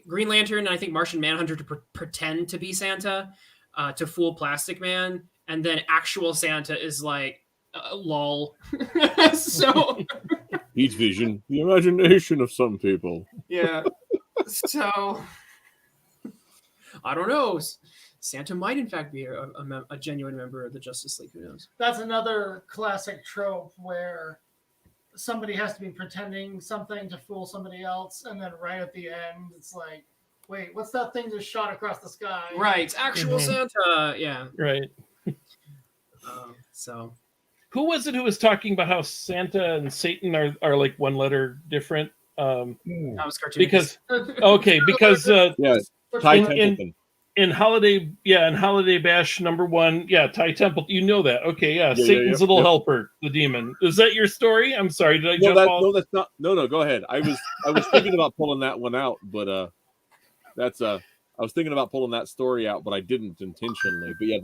Green Lantern and I think Martian Manhunter to pretend to be Santa to fool Plastic Man, and then actual Santa is like lol. So. Heat vision, the imagination of some people. Yeah. So, I don't know. Santa might, in fact, be a genuine member of the Justice League. Who knows? That's another classic trope where somebody has to be pretending something to fool somebody else, and then right at the end, it's like, wait, what's that thing just shot across the sky? Right. Actual Santa. Yeah. Right. So. Who was it who was talking about how Santa and Satan are like one letter different? That was cartoon. Because in Holiday Bash #1, Ty Temple, you know that. Okay, Satan's little helper, the demon. Is that your story? I'm sorry, did I jump off? No, that's not. No, go ahead. I was thinking about pulling that one out, but I was thinking about pulling that story out, but I didn't intentionally. But yeah,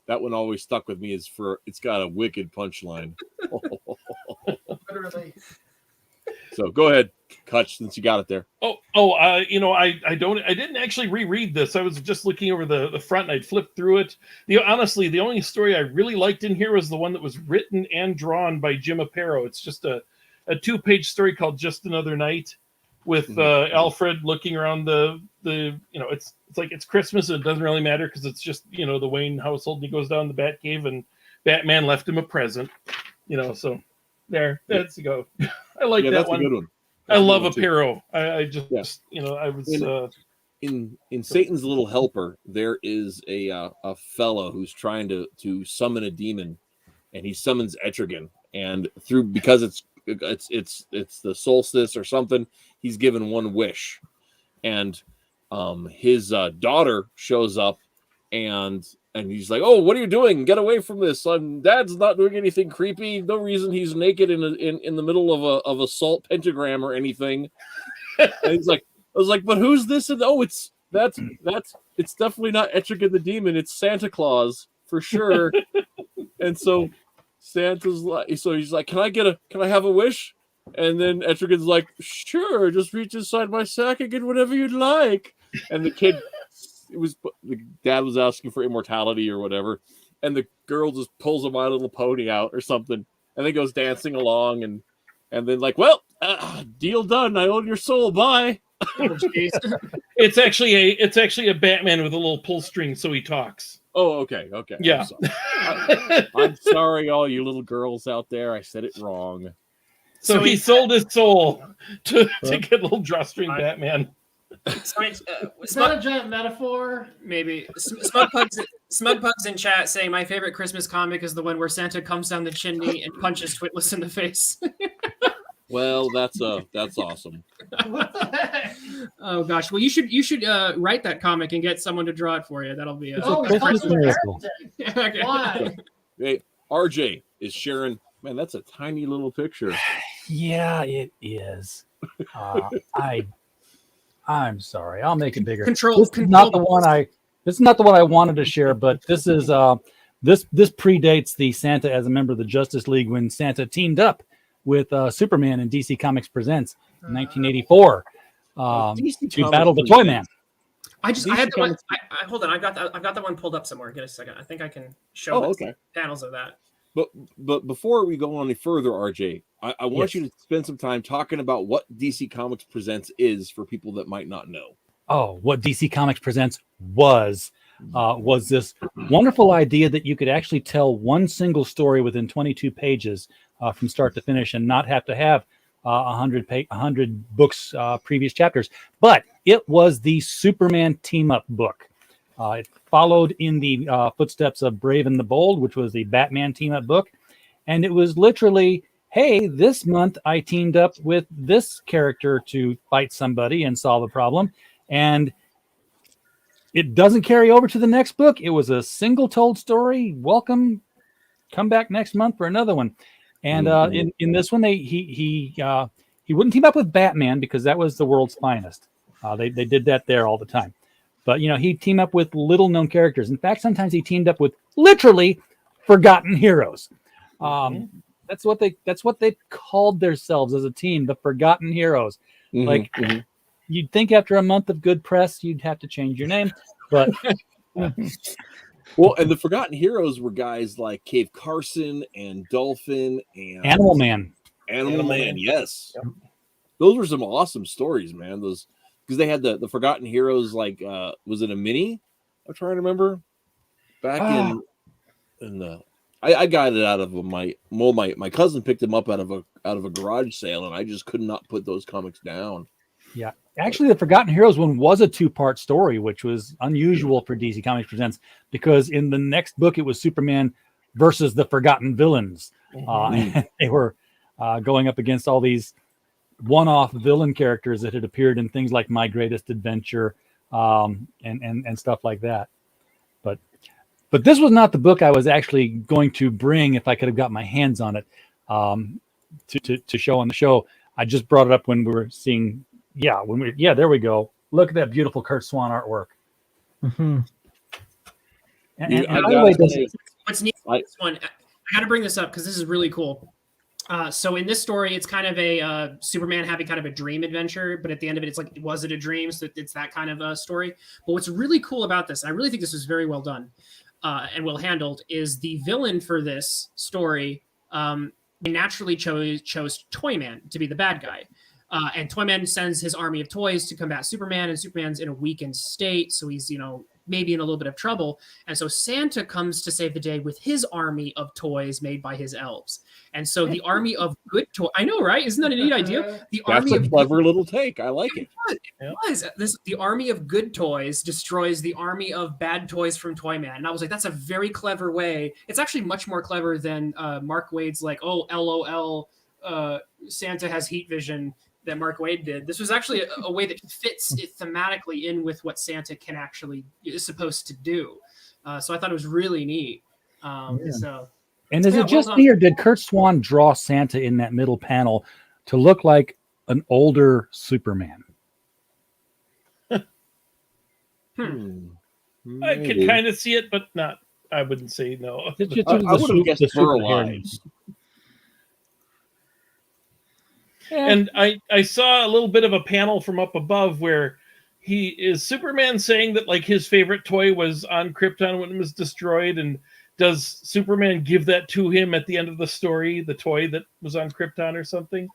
that one always stuck with me. It's got a wicked punchline. Literally. So go ahead, Hutch, since you got it there. I didn't actually reread this. I was just looking over the front, and I'd flipped through it. Honestly, the only story I really liked in here was the one that was written and drawn by Jim Aparo. It's just a 2-page story called Just Another Night, with Alfred looking around it's like it's Christmas and it doesn't really matter because it's just the Wayne household, and he goes down the Batcave and Batman left him a present, so that's go. I like that that's one. A good one. I love Aparo. I just I was in Satan's Little Helper, there is a fellow who's trying to summon a demon, and he summons Etrigan, and because it's the solstice or something, he's given one wish, and his daughter shows up, and he's like, "Oh, what are you doing? Get away from this! Dad's not doing anything creepy. No reason he's naked in the middle of a salt pentagram or anything." And he's like, "I was like, but who's this?" And it's definitely not Etrigan the demon. It's Santa Claus for sure. And so Santa's like, so he's like, "Can I have a wish?" And then Etrigan's like, "Sure, just reach inside my sack and get whatever you'd like." And the dad was asking for immortality or whatever, and the girl just pulls a My Little Pony out or something, and then goes dancing along, and then like, "Well, deal done. I own your soul. Bye." It's actually a Batman with a little pull string, so he talks. Oh, okay. Yeah. I'm sorry, all you little girls out there. I said it wrong. So he sold his soul to get a little drawstring Batman. Is that a giant metaphor? Maybe. Smug Pugs in chat saying my favorite Christmas comic is the one where Santa comes down the chimney and punches Twitless in the face. Well, that's awesome. What the heck? Oh gosh. Well, you should write that comic and get someone to draw it for you. That'll be Okay. Why? Hey, RJ is sharing. Man, that's a tiny little picture. Yeah, it is. I'm sorry. I'll make it bigger. This is not the one I wanted to share, but this is this predates the Santa as a member of the Justice League when Santa teamed up with Superman in DC Comics Presents in 1984 to battle the Toyman. Hold on. I've got the one pulled up somewhere. Get a second. I think I can show panels of that. But before we go on any further, RJ, I want you to spend some time talking about what DC Comics Presents is for people that might not know. Oh, what DC Comics Presents was this wonderful idea that you could actually tell one single story within 22 pages from start to finish and not have to have 100 books, previous chapters. But it was the Superman team-up book. It followed in the footsteps of Brave and the Bold, which was the Batman team-up book. And it was literally, hey, this month I teamed up with this character to fight somebody and solve a problem. And it doesn't carry over to the next book. It was a single told story. Welcome. Come back next month for another one. And in this one, he wouldn't team up with Batman because that was the world's finest. They did that there all the time. But he'd team up with little known characters. In fact, sometimes he teamed up with literally forgotten heroes. That's what they called themselves as a team, the Forgotten Heroes. You'd think after a month of good press, you'd have to change your name, but well, and the Forgotten Heroes were guys like Cave Carson and Dolphin and Animal Man. Animal Man, yes. Yep. Those were some awesome stories, man. Those because they had the Forgotten Heroes, like was it a mini? I'm trying to remember. Back in the I got it out of my cousin picked them up out of a garage sale, and I just could not put those comics down. Yeah. Actually, the Forgotten Heroes one was a 2-part story, which was unusual for DC Comics Presents, because in the next book, it was Superman versus the Forgotten Villains. And they were going up against all these one-off villain characters that had appeared in things like My Greatest Adventure and stuff like that. But this was not the book I was actually going to bring if I could have got my hands on it to show on the show. I just brought it up when we were seeing... there we go. Look at that beautiful Kurt Swan artwork. What's neat about this one, I got to bring this up because this is really cool. So in this story, it's kind of a Superman having kind of a dream adventure, but at the end of it, it's like, was it a dream? So it's that kind of a story. But what's really cool about this, and I really think this was very well done and well handled, is the villain for this story naturally chose Toyman to be the bad guy. And Toyman sends his army of toys to combat Superman, and Superman's in a weakened state, so he's, maybe in a little bit of trouble. And so Santa comes to save the day with his army of toys made by his elves. And so the army of good toys, I know, right? Isn't that a neat idea? That's a clever little take. I like it. It was. The army of good toys destroys the army of bad toys from Toyman. And I was like, that's a very clever way. It's actually much more clever than Mark Waid's like, oh, LOL, Santa has heat vision that Mark Waid did. This was actually a way that fits it thematically in with what Santa is supposed to do. So I thought it was really neat. And is it just me, or did Kurt Swan draw Santa in that middle panel to look like an older Superman? I could kind of see it, but not. I wouldn't say no. I would have guessed Burl Eyes. And I saw a little bit of a panel from up above where Superman saying that like his favorite toy was on Krypton when it was destroyed, and does Superman give that to him at the end of the story, the toy that was on Krypton or something?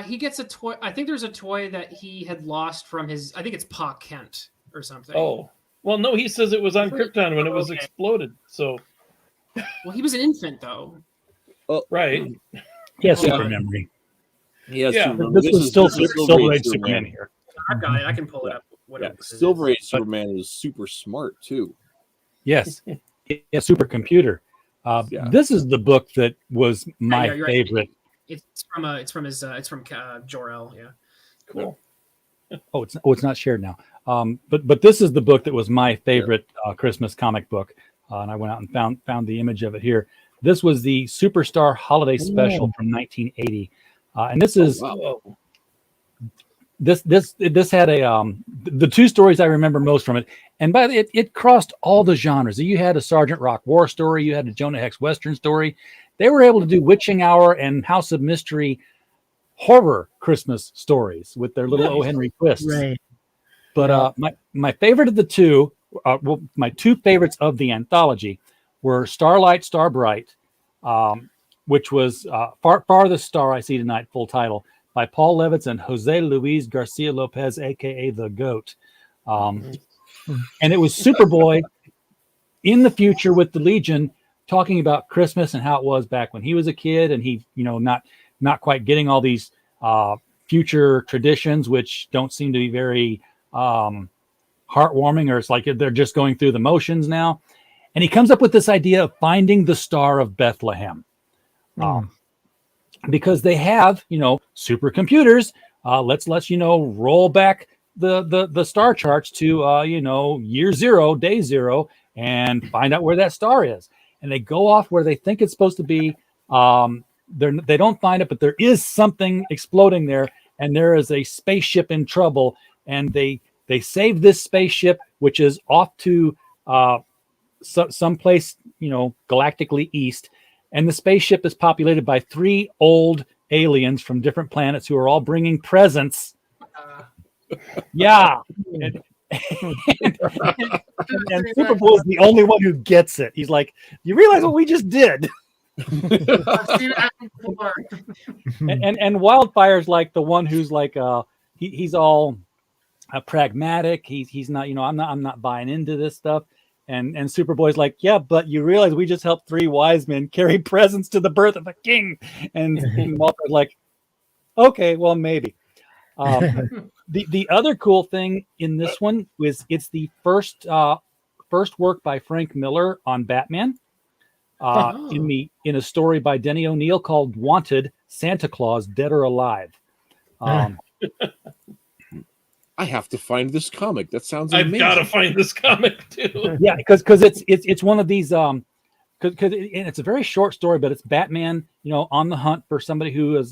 He gets a toy. I think there's a toy that he had lost from I think it's Pa Kent or something. Oh, well, no, he says it was on Krypton when it was exploded. So, well, he was an infant though. Right. He has super memory. Yes, this was still Silver Age Superman here. I've got it. I can pull it up. Silver Age Superman was super smart too. Yes, a supercomputer. This is the book that was my favorite. Right. It's from Jor-El. Yeah. Cool. It's not shared now. But this is the book that was my favorite Christmas comic book, and I went out and found the image of it here. This was the Superstar Holiday Special from 1980. And this is this had the two stories I remember most from it, and by it crossed all the genres. You had a Sergeant Rock war story, you had a Jonah Hex Western story. They were able to do Witching Hour and House of Mystery horror Christmas stories with their little O. Henry twists. Right. But my favorite of the two, my two favorites of the anthology were Starlight, Starbright, which was Farthest Star I See Tonight, full title, by Paul Levitz and Jose Luis Garcia Lopez, a.k.a. The Goat. And it was Superboy in the future with the Legion talking about Christmas and how it was back when he was a kid, and he, not quite getting all these future traditions, which don't seem to be very heartwarming, or it's like they're just going through the motions now. And he comes up with this idea of finding the Star of Bethlehem. Because they have, supercomputers. Let's roll back the star charts to year 0, day 0, and find out where that star is. And they go off where they think it's supposed to be, they don't find it, but there is something exploding there, and there is a spaceship in trouble, and they save this spaceship, which is off to someplace, galactically east, and the spaceship is populated by 3 old aliens from different planets who are all bringing presents. Yeah. And Superboy is the only one who gets it. He's like, you realize what we just did? I've seen it happen before. and Wildfire's like the one who's like he's all pragmatic. He's not, I'm not buying into this stuff. And Superboy's like, yeah, but you realize we just helped 3 wise men carry presents to the birth of a king. And Wildfire's like, okay, well, maybe. The other cool thing in this one was it's the first work by Frank Miller on Batman. In a story by Denny O'Neil called Wanted, Santa Claus, Dead or Alive. I have to find this comic. That sounds amazing. I've got to find this comic too. Yeah, because it's one of these because it's a very short story, but it's Batman, on the hunt for somebody who has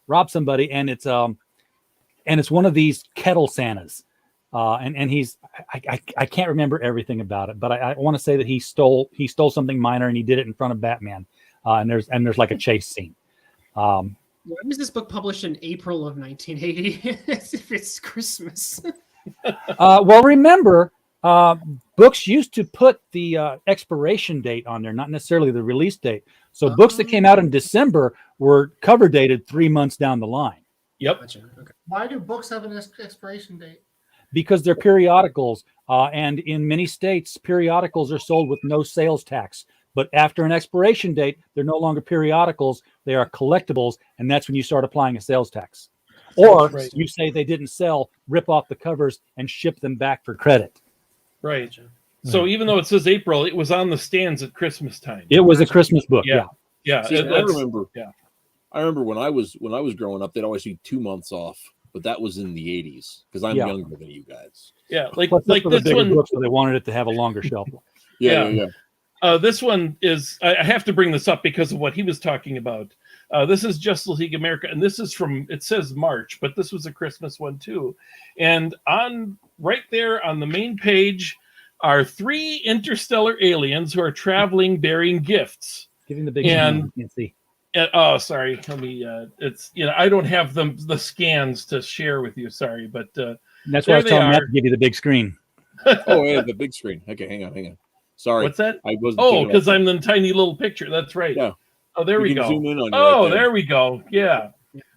robbed somebody, and it's one of these kettle Santas. And he's I can't remember everything about it, but I want to say that he stole something minor, and he did it in front of Batman. And there's like a chase scene. When was this book published? In April of 1980? As if it's Christmas. Well, remember, books used to put the expiration date on there, not necessarily the release date. So books that came out in December were cover dated 3 months down the line. Yep. Gotcha. Okay. Why do books have an expiration date? Because they're periodicals, and in many states, periodicals are sold with no sales tax. But after an expiration date, they're no longer periodicals; they are collectibles, and that's when you start applying a sales tax. Or you say they didn't sell, rip off the covers, and ship them back for credit. Right. So even though it says April, it was on the stands at Christmas time. It was a Christmas book. Yeah. See, I remember. Yeah. I remember when I was growing up, they'd always be 2 months off. But that was in the 80s because I'm younger than you guys. Yeah, like this one. Books, so they wanted it to have a longer shelf. Yeah. This one is. I have to bring this up because of what he was talking about. This is Justice League America, and this is from. It says March, but this was a Christmas one too. And right there on the main page are 3 interstellar aliens who are traveling bearing gifts. Giving the big hand. You can't see. Sorry. Let me. It's I don't have the scans to share with you. Sorry, but that's why I was telling Matt to give you the big screen. Oh, yeah, the big screen. Okay, hang on. Sorry. What's that? I wasn't. Oh, because I'm the tiny little picture. That's right. Yeah. Oh, there we go. Zoom in on right there we go. Yeah.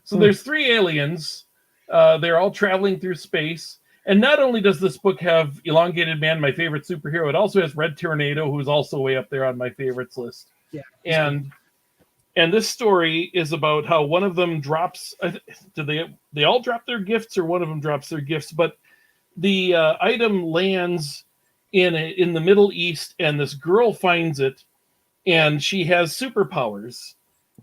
So there's 3 aliens. They're all traveling through space. And not only does this book have Elongated Man, my favorite superhero, it also has Red Tornado, who's also way up there on my favorites list. Yeah. And this story is about how one of them drops. Do they all drop their gifts, or one of them drops their gifts? But the item lands in the Middle East, and this girl finds it, and she has superpowers,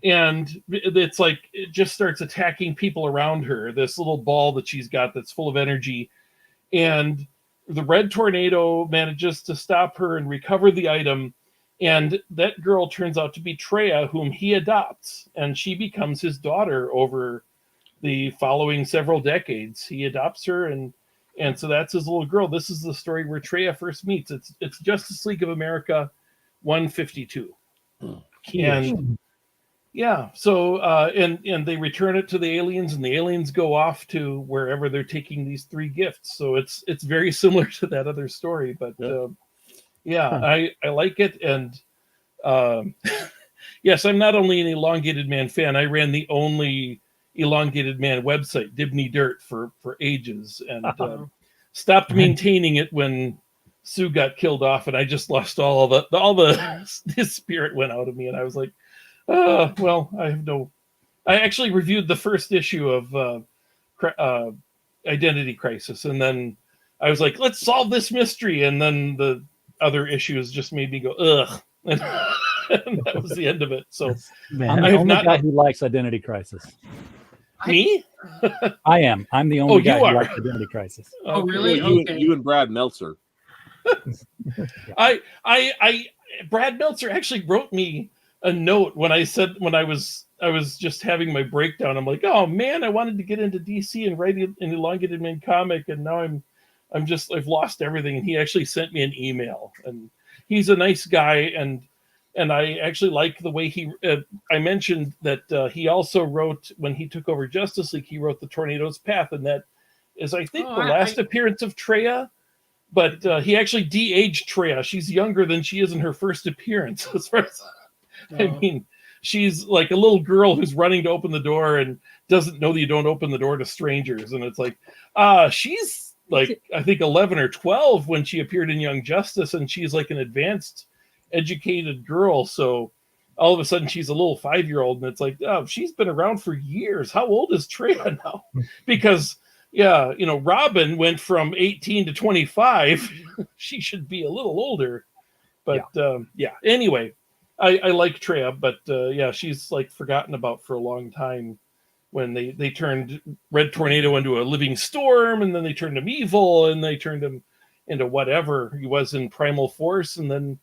and it's like it just starts attacking people around her. This little ball that she's got that's full of energy, and the Red Tornado manages to stop her and recover the item. And that girl turns out to be Treya, whom he adopts, and she becomes his daughter over the following several decades. He adopts her, and so that's his little girl. This is the story where Treya first meets. It's Justice League of America 152. And yeah, so and they return it to the aliens, and the aliens go off to wherever they're taking these 3 gifts. So it's very similar to that other story, but I like it. And yes, I'm not only an Elongated Man fan, I ran the only Elongated Man website, Dibney Dirt, for ages, and stopped maintaining it when Sue got killed off, and I just lost all the his spirit went out of me, and I was like, well, I actually reviewed the first issue of Identity Crisis, and then I was like, let's solve this mystery, and then the other issues just made me go, ugh. And that was the end of it. So I'm the only guy who likes Identity Crisis. Me? I am. I'm the only guy who likes Identity Crisis. Oh, really? Well, Okay. You and Brad Meltzer. Brad Meltzer actually wrote me a note when I was just having my breakdown. I'm like, oh man, I wanted to get into DC and write an elongated main comic, and now I've lost everything. And he actually sent me an email, and he's a nice guy, and I actually like the way I mentioned that he also wrote, when he took over Justice League, he wrote the Tornado's Path, and that is, I think, the last appearance of Treya. But he actually de-aged Treya. She's younger than she is in her first appearance. As far as I mean, she's like a little girl who's running to open the door and doesn't know that you don't open the door to strangers. And it's like, she's like, I think 11 or 12 when she appeared in Young Justice, and she's like an advanced, educated girl. So all of a sudden she's a little 5-year-old, and it's like, oh, she's been around for years. How old is Treya now? Because Robin went from 18 to 25. She should be a little older. But anyway, I like Treya, but she's like forgotten about for a long time when they turned Red Tornado into a living storm, and then they turned him evil, and they turned him into whatever he was in Primal Force, and then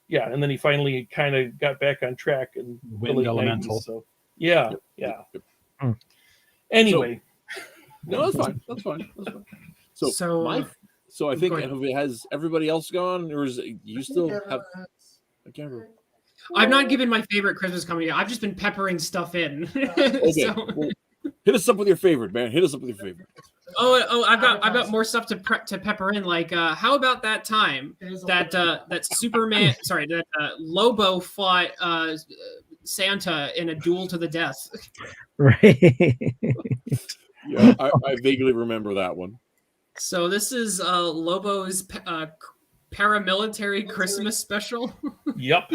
he finally kind of got back on track and Wind Elemental. 90s, so Anyway. No, that's fine. So I think, has everybody else gone, or is it, you still have? I can't remember. I've not given my favorite Christmas comic yet. I've just been peppering stuff in. Okay, well, hit us up with your favorite, man. Hit us up with your favorite. I've got more stuff to pepper in. Like, how about that time that Superman? Sorry, that Lobo fought Santa in a duel to the death. Right. Yeah, I vaguely remember that one. So this is Lobo's paramilitary Christmas special. Yep.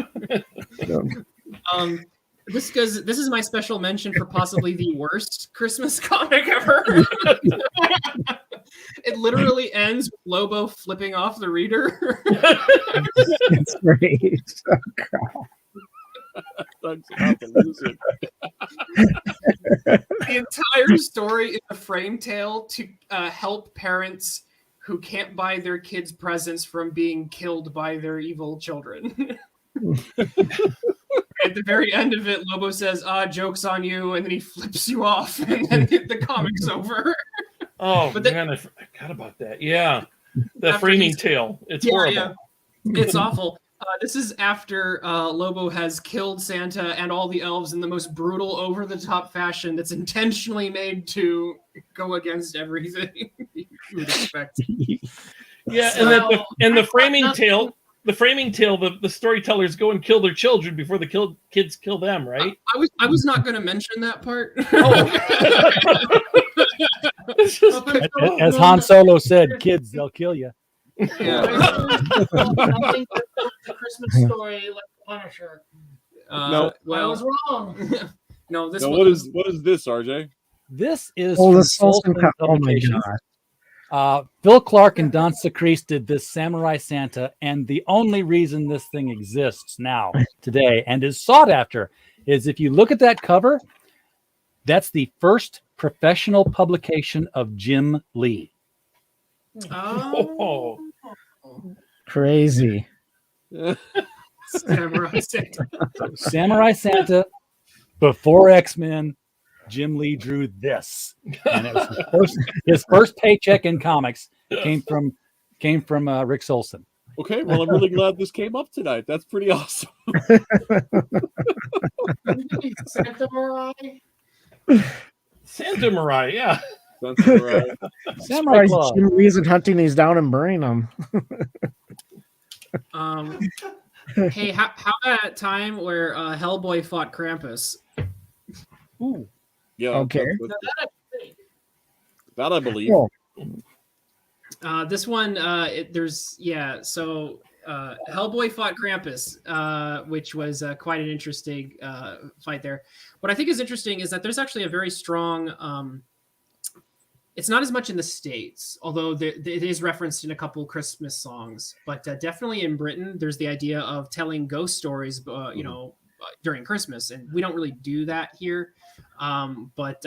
This is my special mention for possibly the worst Christmas comic ever. It literally ends with Lobo flipping off the reader. It's great. The entire story is a frame tale to help parents who can't buy their kids presents from being killed by their evil children. At the very end of it, Lobo says, joke's on you, and then he flips you off, and then the comic's over. Oh, man, I forgot about that. Yeah. The framing tale. It's horrible. Yeah. It's awful. This is after Lobo has killed Santa and all the elves in the most brutal, over-the-top fashion that's intentionally made to go against everything you would expect. Yeah, and the framing tale, the storytellers go and kill their children before the kids kill them, right? I was not going to mention that part. As Han Solo said, kids, they'll kill you. Yeah. I think the Christmas story like Punisher. No, I was wrong. No, what is this, RJ? This is the Solstice. Oh my god! Phil Clark and Don Secrece did this Samurai Santa, and the only reason this thing exists now today and is sought after is if you look at that cover, that's the first professional publication of Jim Lee. Oh, crazy. Samurai Santa before X-Men. Jim Lee drew this, and it was his first paycheck in comics came from Rick Solson. Okay, well, I'm really glad this came up tonight. That's pretty awesome. Santa Mariah, yeah. Samurai Jim Lee's hunting these down and burning them. Hey, how about that time where Hellboy fought Krampus? Ooh. Yeah. Okay. That I believe. Cool. This one, So Hellboy fought Krampus, which was quite an interesting fight there. What I think is interesting is that there's actually a very strong. It's not as much in the States, although it is referenced in a couple Christmas songs. But definitely in Britain, there's the idea of telling ghost stories, during Christmas, and we don't really do that here. But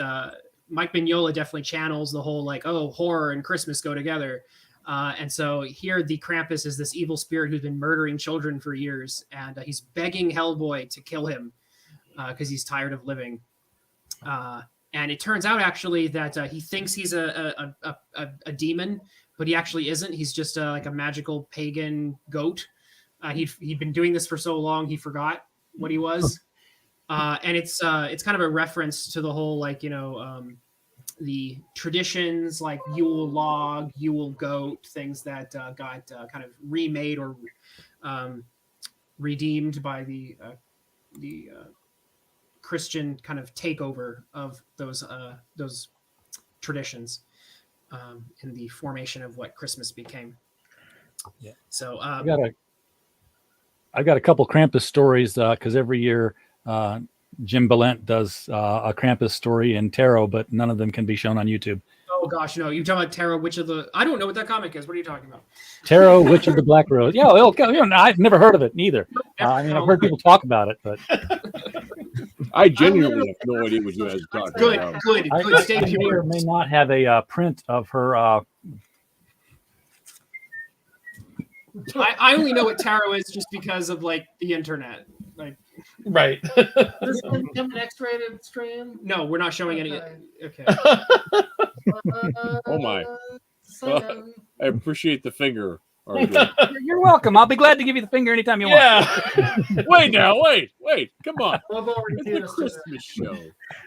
Mike Mignola definitely channels the whole horror and Christmas go together. And so here the Krampus is this evil spirit who's been murdering children for years, and he's begging Hellboy to kill him because he's tired of living. And it turns out actually that he thinks he's a demon, but he actually isn't. He's just like a magical pagan goat. He'd been doing this for so long he forgot what he was. And it's kind of a reference to the whole the traditions like Yule log, Yule goat, things that got kind of remade or redeemed by the Christian kind of takeover of those traditions in the formation of what Christmas became. Yeah. So I got a couple Krampus stories because every year Jim Balent does a Krampus story in tarot, but none of them can be shown on YouTube. Oh gosh, no! You're talking about Tarot, Witch of the... I don't know what that comic is. What are you talking about? Tarot, Witch of the Black Rose. Yeah, I've never heard of it neither. I mean, I've heard people talk about it, but I genuinely have no idea what you guys are talking about. Good. Stay I may pure. or may not have a print of her. I only know what tarot is just because of like the internet. Like, right. This one become an X-rated stream? No, we're not showing any. Okay. Oh my! I appreciate the finger. You're welcome. I'll be glad to give you the finger anytime you want. Wait now, wait. Come on. Lobo already It's did a us Christmas show.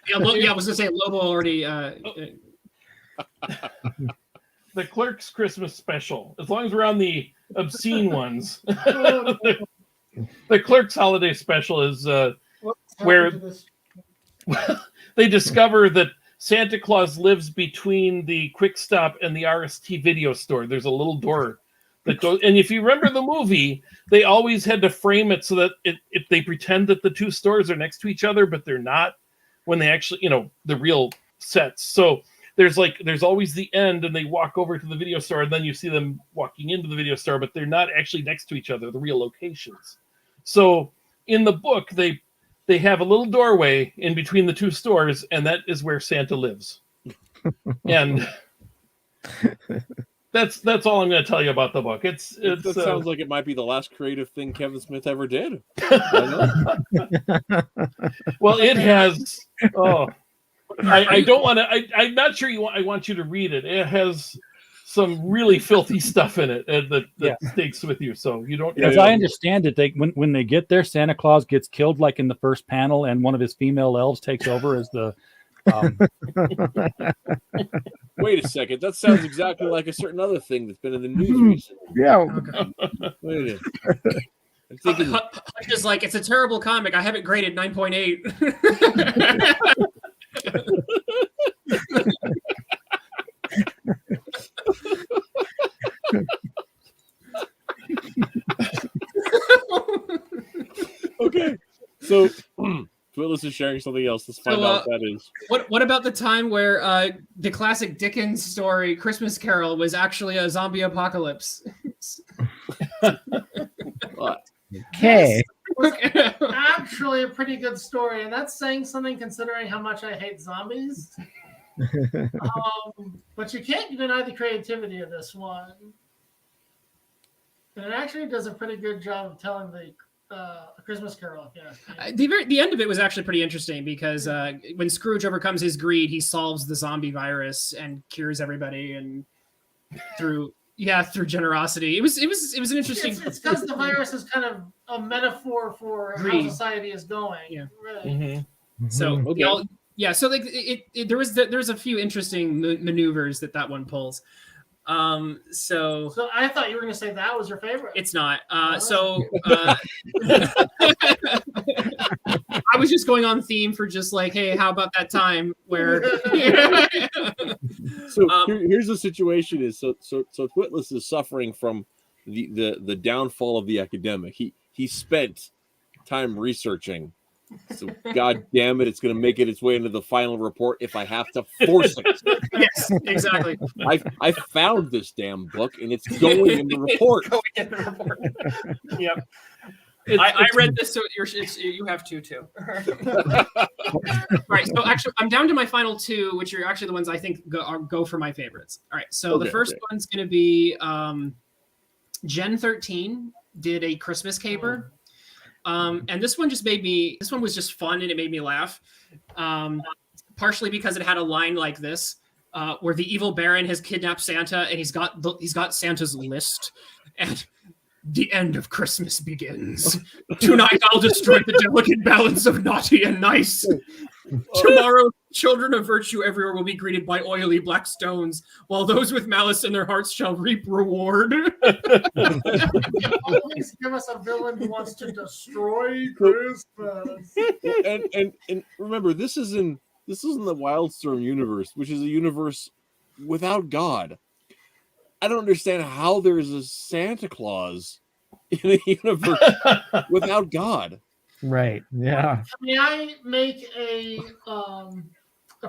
Yeah, I was gonna say Lobo already. The Clerk's Christmas special. As long as we're on the obscene ones. The Clerk's holiday special is where they discover that Santa Claus lives between the Quick Stop and the RST video store. There's a little door that goes, and if you remember the movie, they always had to frame it so that if they pretend that the two stores are next to each other, but they're not when they actually, the real sets. So there's always the end, and they walk over to the video store, and then you see them walking into the video store, but they're not actually next to each other, the real locations. So in the book, they have a little doorway in between the two stores, and that is where Santa lives. And that's all I'm going to tell you about the book. That sounds like it might be the last creative thing Kevin Smith ever did. Well, it has. Oh, I don't want to. I'm not sure I want you to read it. It has some really filthy stuff in it that stakes with you. So you don't. As I understand it, when they get there, Santa Claus gets killed like in the first panel, and one of his female elves takes over as the. Wait a second. That sounds exactly like a certain other thing that's been in the news recently. Yeah. Wait a minute. I'm thinking. Just like it's a terrible comic. I have it graded 9.8. Okay, so Twitless is sharing something else. Let's find out what that is. What about the time where the classic Dickens story Christmas Carol was actually a zombie apocalypse? Okay. It was actually a pretty good story, and that's saying something considering how much I hate zombies. But you can't deny the creativity of this one. And it actually does a pretty good job of telling the Christmas Carol. Yeah. The end of it was actually pretty interesting because when Scrooge overcomes his greed, he solves the zombie virus and cures everybody, and through generosity. It was an interesting. It's because the virus is kind of a metaphor for how society is going. Yeah. Right. Mm-hmm. So so like there's a few interesting maneuvers that one pulls. So I thought you were going to say that was your favorite. It's not. I was just going on theme for just like, hey, how about that time where? So here's the situation: is so Twitless is suffering from the downfall of the academic. He spent time researching. So God damn it, it's going to make its way into the final report if I have to force it. Yes, exactly. I found this damn book and it's going in the report. Yep. I read this, so you have two too. Right. So actually, I'm down to my final two, which are actually the ones I think go for my favorites. All right. So the first one's going to be Gen 13 did a Christmas caper. And this one was just fun and it made me laugh. Partially because it had a line like this, where the evil Baron has kidnapped Santa and he's got Santa's list, and the end of Christmas begins. Tonight I'll destroy the delicate balance of naughty and nice. Tomorrow, children of virtue everywhere will be greeted by oily black stones, while those with malice in their hearts shall reap reward. Always give us a villain who wants to destroy Christmas. And remember, this is in the Wildstorm universe, which is a universe without God. I don't understand how there's a Santa Claus in a universe without God. Right. Yeah. May I make a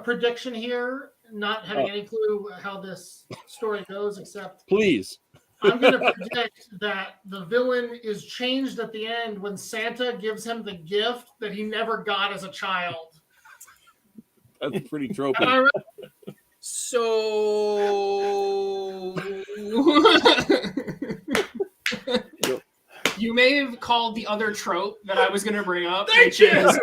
prediction here, not having any clue how this story goes, except please. I'm going to predict that the villain is changed at the end when Santa gives him the gift that he never got as a child. That's pretty tropey. Am I right? So you may have called the other trope that I was going to bring up, which is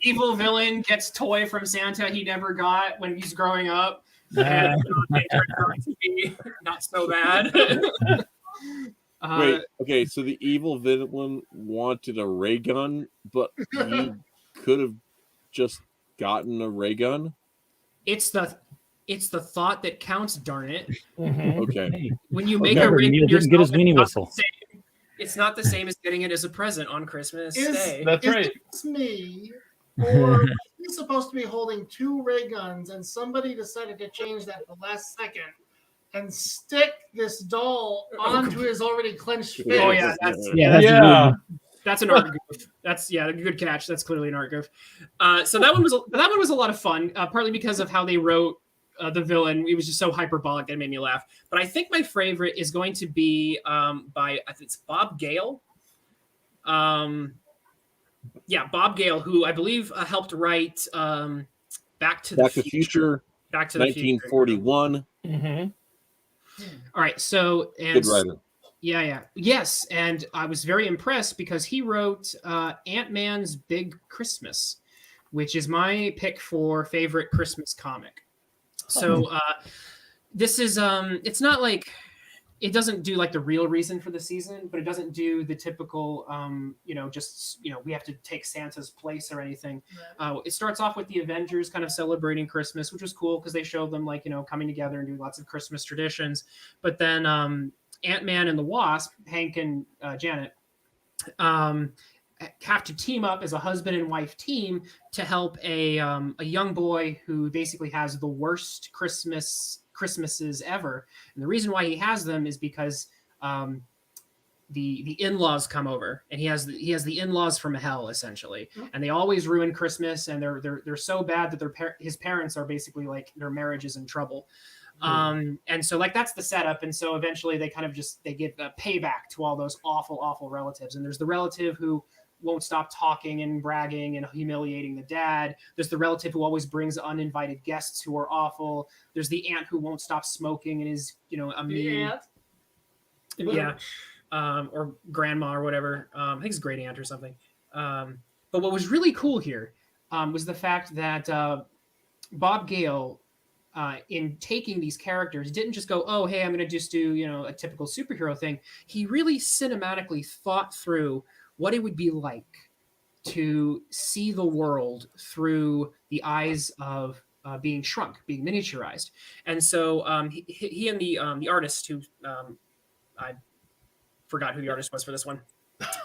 evil villain gets toy from Santa he never got when he's growing up, and it turns out to be not so bad. Wait, okay, so the evil villain wanted a ray gun, but you could have just gotten a ray gun. It's the thought that counts, darn it. Okay. When you make a ring, Neil didn't get his weenie whistle. It's not the same as getting it as a present on Christmas Day. That's right. It's me, or he's supposed to be holding two ray guns, and somebody decided to change that at the last second and stick this doll onto his already clenched fist. Oh yeah, that's an art goof. That's a good catch. That's clearly an art goof. So that one was a lot of fun, partly because of how they wrote the villain. It was just so hyperbolic that it made me laugh. But I think my favorite is going to be by I think it's Bob Gale. Bob Gale, who I believe helped write Back to the Future. Back to the 1941. Mm-hmm. All right, so good writer. Yes, and I was very impressed because he wrote Ant-Man's Big Christmas, which is my pick for favorite Christmas comic. So this is it's not like it doesn't do like the real reason for the season, but it doesn't do the typical we have to take Santa's place or anything. It starts off with the Avengers kind of celebrating Christmas, which was cool because they showed them coming together and doing lots of Christmas traditions. But then Ant-Man and the Wasp, Hank and Janet, have to team up as a husband and wife team to help a young boy who basically has the worst Christmases ever. And the reason why he has them is because the in-laws come over, and he has the in-laws from hell essentially, and they always ruin Christmas, and they're so bad that his parents are basically like their marriage is in trouble. And so that's the setup. And so eventually they kind of they give a payback to all those awful relatives. And there's the relative who won't stop talking and bragging and humiliating the dad. There's the relative who always brings uninvited guests who are awful. There's the aunt who won't stop smoking and is, a mean. Yeah. Or grandma or whatever. I think it's great aunt or something. But what was really cool here was the fact that Bob Gale, in taking these characters, didn't just go, oh, hey, I'm going to just do, a typical superhero thing. He really cinematically thought through what it would be like to see the world through the eyes of being shrunk, being miniaturized. And so he and the artist, who I forgot who the artist was for this one,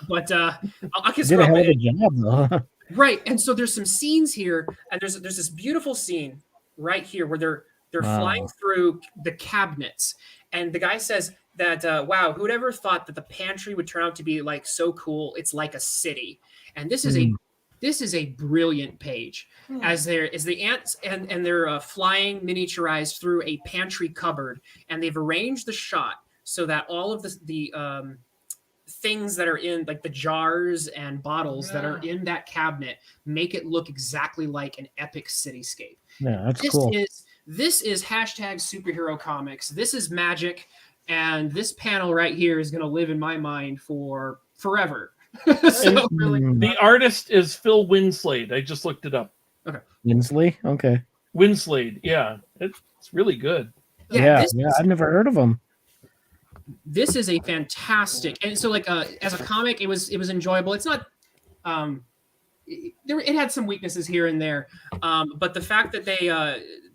but I'll just did a hell of a job, though. Right. And so there's some scenes here, and there's this beautiful scene right here where they're flying through the cabinets, and the guy says that wow, who'd ever thought that the pantry would turn out to be like so cool? It's like a city. And this is a brilliant page as the ants and they're flying miniaturized through a pantry cupboard, and they've arranged the shot so that all of the things that are in like the jars and bottles that are in that cabinet make it look exactly like an epic cityscape. Yeah, that's cool. This is hashtag superhero comics. This is magic. And this panel right here is going to live in my mind for forever. The artist is Phil Winslade. I just looked it up. Okay. Winsley? Okay. Winslade. Yeah. It's really good. Yeah. I've never heard of him. This is a fantastic, and so like as a comic, it was enjoyable. It's not it had some weaknesses here and there, but the fact that they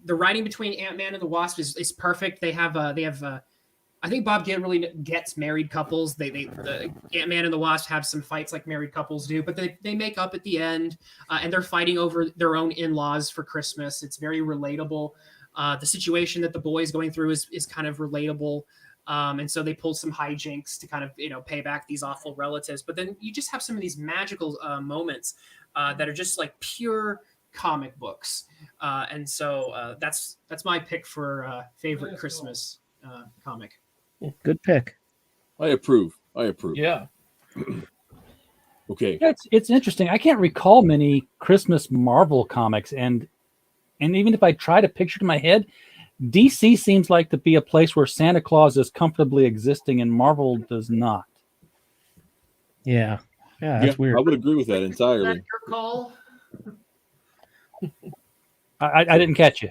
the writing between Ant-Man and the Wasp is perfect. They have I think Bob Gibb really gets married couples. The Ant-Man and the Wasp have some fights like married couples do, but they make up at the end, and they're fighting over their own in-laws for Christmas. It's very relatable. The situation that the boy is going through is kind of relatable. And so they pulled some hijinks to kind of, pay back these awful relatives. But then you just have some of these magical moments that are just like pure comic books. And so that's my pick for favorite Christmas comic. Good pick. I approve. Yeah. Okay. It's interesting. I can't recall many Christmas Marvel comics, and even if I try to picture it in my head, DC seems like to be a place where Santa Claus is comfortably existing, and Marvel does not. Yeah, that's weird. I would agree with that entirely. Is that your call? I didn't catch you.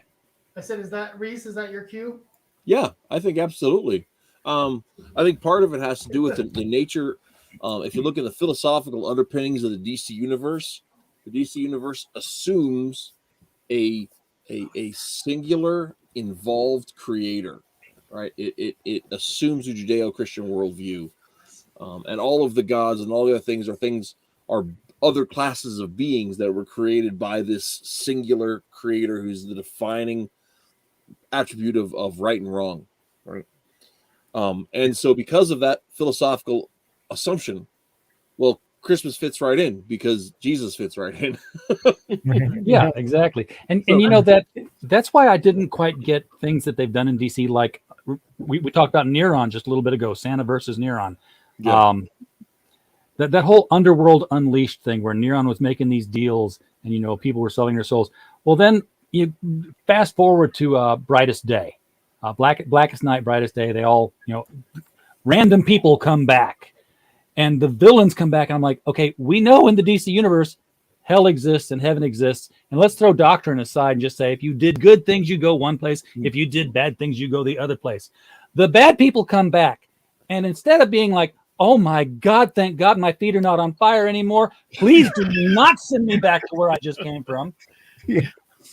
I said, Rhys? Is that your cue? Yeah, I think absolutely. I think part of it has to do with the nature. If you look at the philosophical underpinnings of the DC universe assumes a singular involved creator, right? It assumes a Judeo-Christian worldview, and all of the gods and all the other things are other classes of beings that were created by this singular creator who's the defining attribute of right and wrong, right? And so because of that philosophical assumption, well, Christmas fits right in because Jesus fits right in. Yeah, exactly. And that's why I didn't quite get things that they've done in DC. Like we talked about Neron just a little bit ago, Santa versus Neron. Yeah. That whole Underworld Unleashed thing where Neron was making these deals and, people were selling their souls. Well, then you fast forward to Brightest Day, Blackest Night, Brightest Day. They all, random people come back. And the villains come back, and I'm like, okay, we know in the DC universe, hell exists and heaven exists, and let's throw doctrine aside and just say, if you did good things, you go one place. If you did bad things, you go the other place. The bad people come back, and instead of being like, oh my God, thank God my feet are not on fire anymore, please do not send me back to where I just came from. Yeah.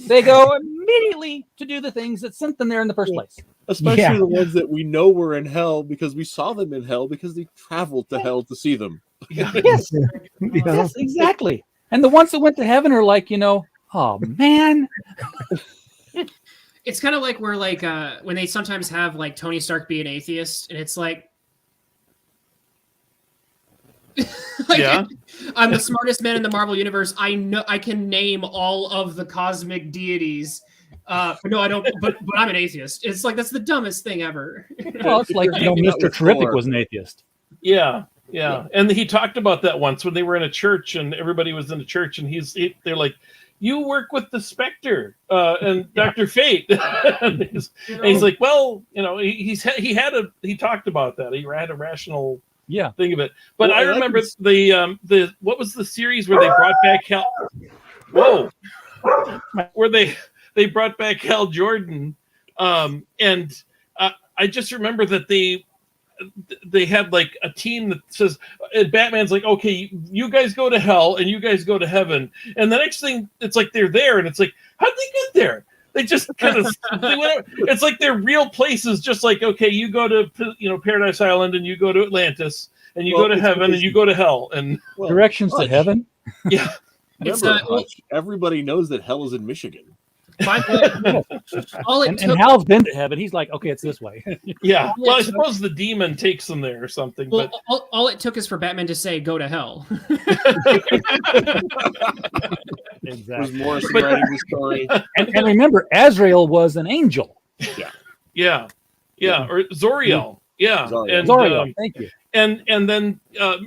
They go immediately to do the things that sent them there in the first place. Especially the ones that we know were in hell because we saw them in hell because they traveled to hell to see them. Yes, exactly. And the ones that went to heaven are like, oh man. It's kind of like when they sometimes have like Tony Stark be an atheist, and it's like, I'm the smartest man in the Marvel universe. I know I can name all of the cosmic deities. No, I don't. But I'm an atheist. It's like that's the dumbest thing ever. Well, it's like Mr. Terrific was an atheist. Yeah. And he talked about that once when they were in a church and everybody was in a church, and they're like, "You work with the Spectre and Dr. Fate," and he's like, "Well, he talked about that. He had a rational." Yeah, think of it. But I remember the what was the series where they brought back Hal? Whoa, where they brought back Hal Jordan, and I just remember that they had like a team that says Batman's like, okay, you guys go to hell and you guys go to heaven, and the next thing it's like they're there, and it's like, how'd they get there? They just kind of it's like they're real places, just like, okay, you go to Paradise Island and you go to Atlantis and you go to heaven and you go to hell and directions to heaven. Yeah. Remember, everybody knows that hell is in Michigan. And Hal's been to heaven. He's like, okay, it's this way. Yeah. Well, I suppose the demon takes them there or something. Well, but all it took is for Batman to say, "Go to hell." Exactly. Morrison writing the story. And remember, Azrael was an angel. Yeah. Or Zoriel. Yeah, Zarya. and Zarya, thank you. And then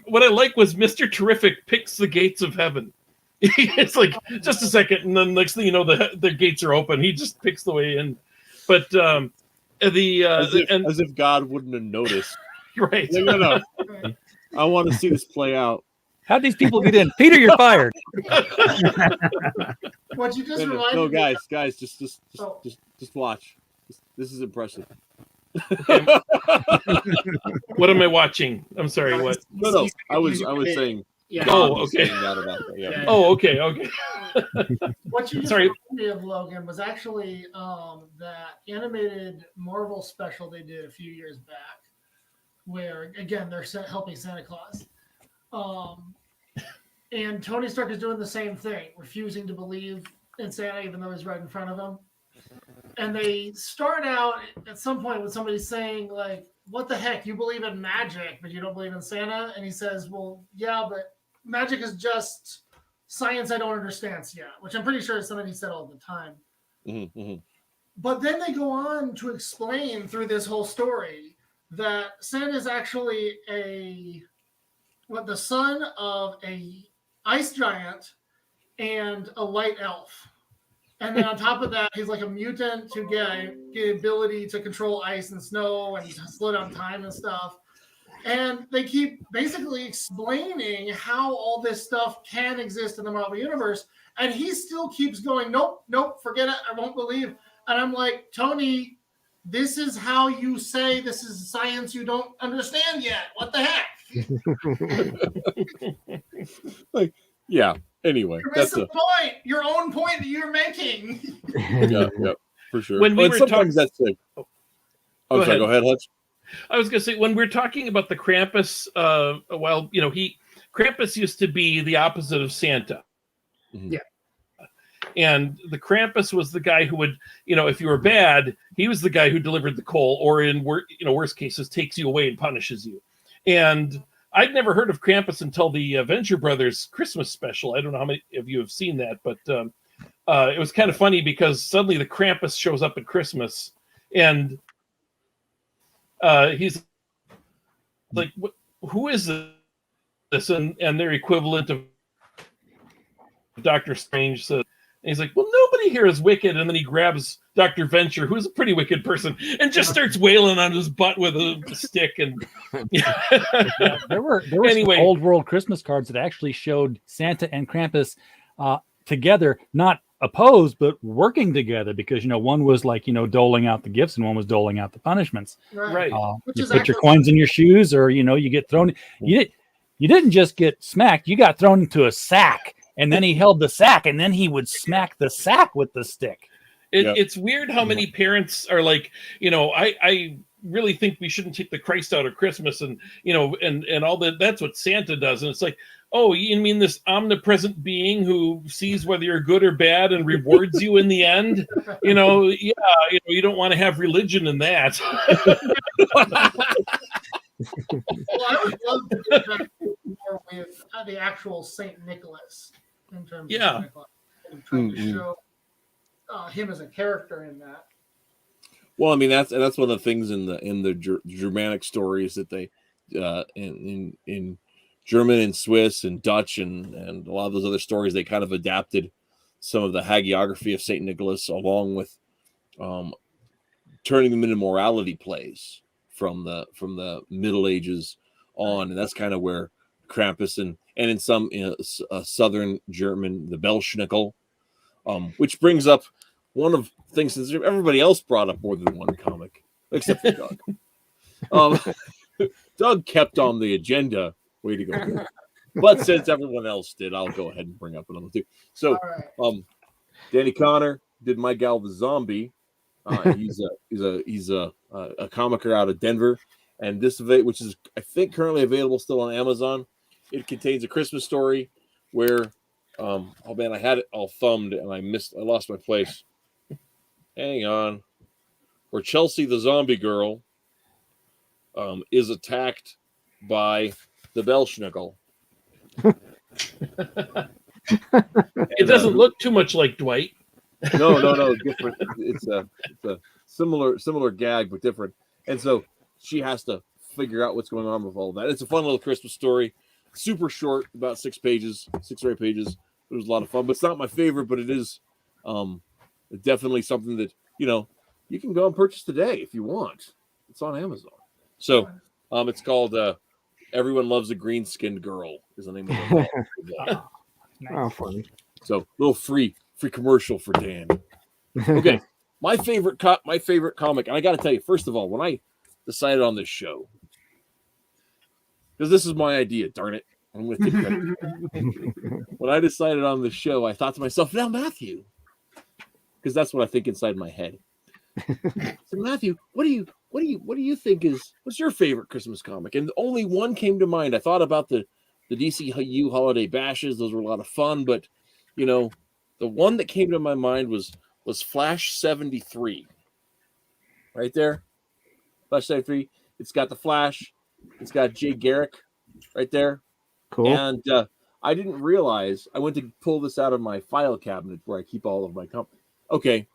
what I like was Mr. Terrific picks the gates of heaven. It's like just a second, and then next thing you know, the gates are open. He just picks the way in. But as if God wouldn't have noticed. Right? No. I want to see this play out. How'd these people get in? Peter, you're fired. What you just No, reminded me. guys, just watch. This is impressive. What am I watching? I'm sorry. What? No. I was saying. Yeah. Oh, okay. Saying that about that. Yeah. Oh, okay. What you just Sorry. reminded me of, Logan, was actually that animated Marvel special they did a few years back, where again they're helping Santa Claus, and Tony Stark is doing the same thing, refusing to believe in Santa even though he's right in front of him. And they start out at some point with somebody saying like, "What the heck? You believe in magic, but you don't believe in Santa?" And he says, "Well, yeah, but magic is just science I don't understand yet," which I'm pretty sure is something he said all the time. Mm-hmm. But then they go on to explain through this whole story that Santa is actually the son of a ice giant and a light elf. And then on top of that, he's like a mutant to get the ability to control ice and snow and slow down time and stuff. And they keep basically explaining how all this stuff can exist in the Marvel Universe. And he still keeps going, nope, forget it. I won't believe. And I'm like, Tony, this is how you say this is science you don't understand yet. What the heck? Yeah. Anyway, You're missing the point. Your own point that you're making. Yeah, for sure. When we were sometimes that's it. Go ahead, Hutch. I was going to say, when we're talking about the Krampus, Krampus used to be the opposite of Santa. Mm-hmm. Yeah. And the Krampus was the guy who would, if you were bad, he was the guy who delivered the coal, or in worst cases, takes you away and punishes you. And I'd never heard of Krampus until the Venture Brothers Christmas special. I don't know how many of you have seen that, but it was kind of funny because suddenly the Krampus shows up at Christmas, and he's like, "Who is this?" And their equivalent of Doctor Strange says, and he's like, "Well, nobody here is wicked." And then he grabs Dr. Venture, who's a pretty wicked person, and just starts wailing on his butt with a stick. And there were anyway, some old world Christmas cards that actually showed Santa and Krampus together, not opposed, but working together, because one was like doling out the gifts, and one was doling out the punishments. Right. You put your coins in your shoes, or you get thrown. You didn't just get smacked; you got thrown into a sack. And then he held the sack, and then he would smack the sack with the stick. It's weird how many parents are like, I really think we shouldn't take the Christ out of Christmas, and and all that. That's what Santa does, and it's like, oh, you mean this omnipresent being who sees whether you're good or bad and rewards you in the end? You don't want to have religion in that. Well, I would love to get back more with the actual Saint Nicholas in terms of Santa Claus, and trying to show him as a character in that. Well, I mean that's one of the things in the Germanic stories that they in German and Swiss and Dutch and a lot of those other stories, they kind of adapted some of the hagiography of Saint Nicholas, along with turning them into morality plays from the Middle Ages on, and that's kind of where Krampus and in some southern German, the Belschnickel, which brings up one of the things that everybody else brought up more than one comic, except for Doug. Doug kept on the agenda. Way to go! But since everyone else did, I'll go ahead and bring up another two. So, Danny Connor did My Gal the Zombie. He's a comicer out of Denver, and this which is I think currently available still on Amazon. It contains a Christmas story where oh man, I had it all thumbed and I lost my place. Hang on. Where Chelsea the zombie girl is attacked by the Belschnickel. It doesn't look too much like Dwight. No, different. It's a similar gag, but different. And so she has to figure out what's going on with all that. It's a fun little Christmas story, super short, about 6 pages, 6 or 8 pages. It was a lot of fun, but it's not my favorite, but it is definitely something that, you know, you can go and purchase today if you want. It's on Amazon. So it's called Everyone Loves a Green-Skinned Girl is the name of it. Oh, funny. So little free commercial for Dan. Okay, my favorite comic, and I got to tell you, first of all, when I decided on this show, because this is my idea, darn it, I'm with you. When I decided on this show, I thought to myself, now Matthew, because that's what I think inside my head. So Matthew, what do you think what's your favorite Christmas comic? And only one came to mind. I thought about the DCU holiday bashes; those were a lot of fun. But you know, the one that came to my mind was Flash 73. Right there, Flash 73. It's got the Flash. It's got Jay Garrick right there. Cool. And I didn't realize, I went to pull this out of my file cabinet where I keep all of my Okay,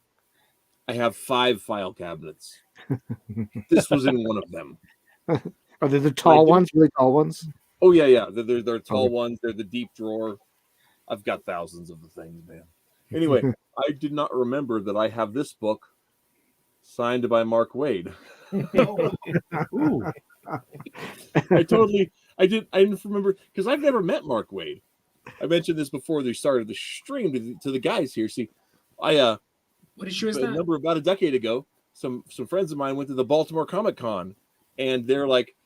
I have 5 file cabinets. This was in one of them. Are they the tall ones? Really tall ones? Oh yeah. They're tall ones. They're the deep drawer. I've got thousands of the things, man. Anyway, I did not remember that I have this book signed by Mark Waid. Ooh. I didn't remember, because I've never met Mark Waid. I mentioned this before they started the stream to the guys here. See, what issue is that? About a decade ago, some friends of mine went to the Baltimore Comic Con, and they're like,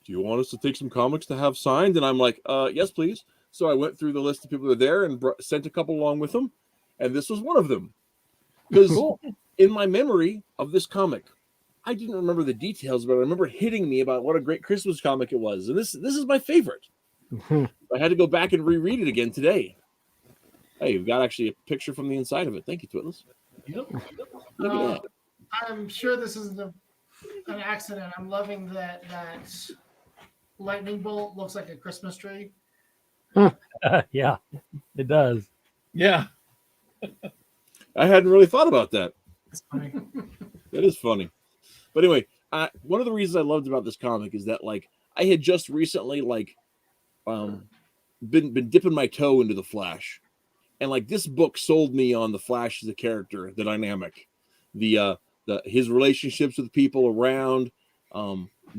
"Do you want us to take some comics to have signed?" And I'm like, "Yes, please." So I went through the list of people who were there and sent a couple along with them, and this was one of them. Because in my memory of this comic, I didn't remember the details, but I remember hitting me about what a great Christmas comic it was, and this is my favorite. I had to go back and reread it again today. Hey, you've got actually a picture from the inside of it. Thank you, Twitless. Look at that. I'm sure this isn't an accident. I'm loving that lightning bolt looks like a Christmas tree. Yeah, it does. Yeah. I hadn't really thought about that. That's funny. That is funny. But anyway, one of the reasons I loved about this comic is that, like, I had just recently, like, been dipping my toe into the Flash, and like this book sold me on the Flash as a character, the dynamic, his relationships with people around,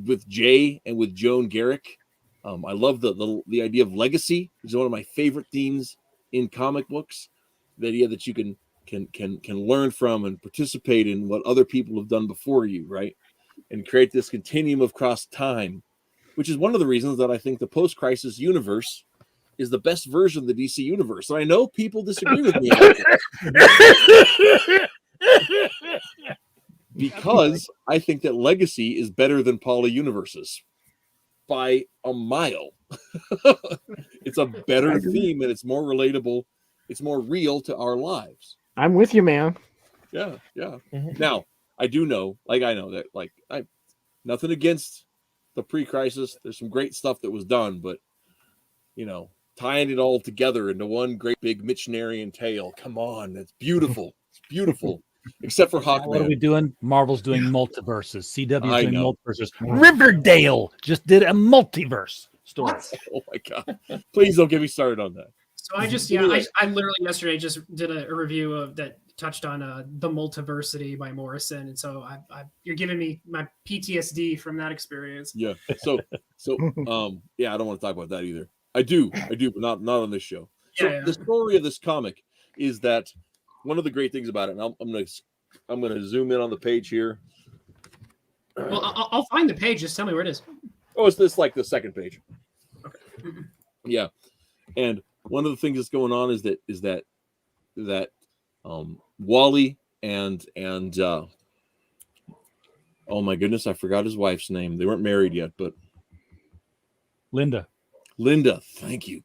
with Jay and with Joan Garrick. I love the idea of legacy, which is one of my favorite themes in comic books. The idea that you can learn from and participate in what other people have done before you, right? And create this continuum of cross time, which is one of the reasons that I think the post-crisis universe is the best version of the DC universe. And I know people disagree with me because I think that Legacy is better than Poly universes by a mile. It's a better theme, and it's more relatable. It's more real to our lives. I'm with you, man. Yeah. Now, I do know, I know that, nothing against the pre-crisis. There's some great stuff that was done, but, tying it all together into one great big Mitchnerian tale. Come on, that's beautiful. It's beautiful. Except for Hawkman. What are we doing? Marvel's doing multiverses. CW's doing multiverses. Riverdale just did a multiverse story. Oh my God. Please don't get me started on that. So I literally yesterday just did a review of that touched on the Multiversity by Morrison, and so you're giving me my PTSD from that experience. Yeah. So yeah, I don't want to talk about that either. I do, but not on this show. So the story of this comic is that one of the great things about it, and I'm gonna zoom in on the page here. Well, I'll find the page. Just tell me where it is. Oh, it's this, like the second page. Okay. Yeah, and one of the things that's going on is that Wally and oh my goodness, I forgot his wife's name. They weren't married yet, but Linda, thank you.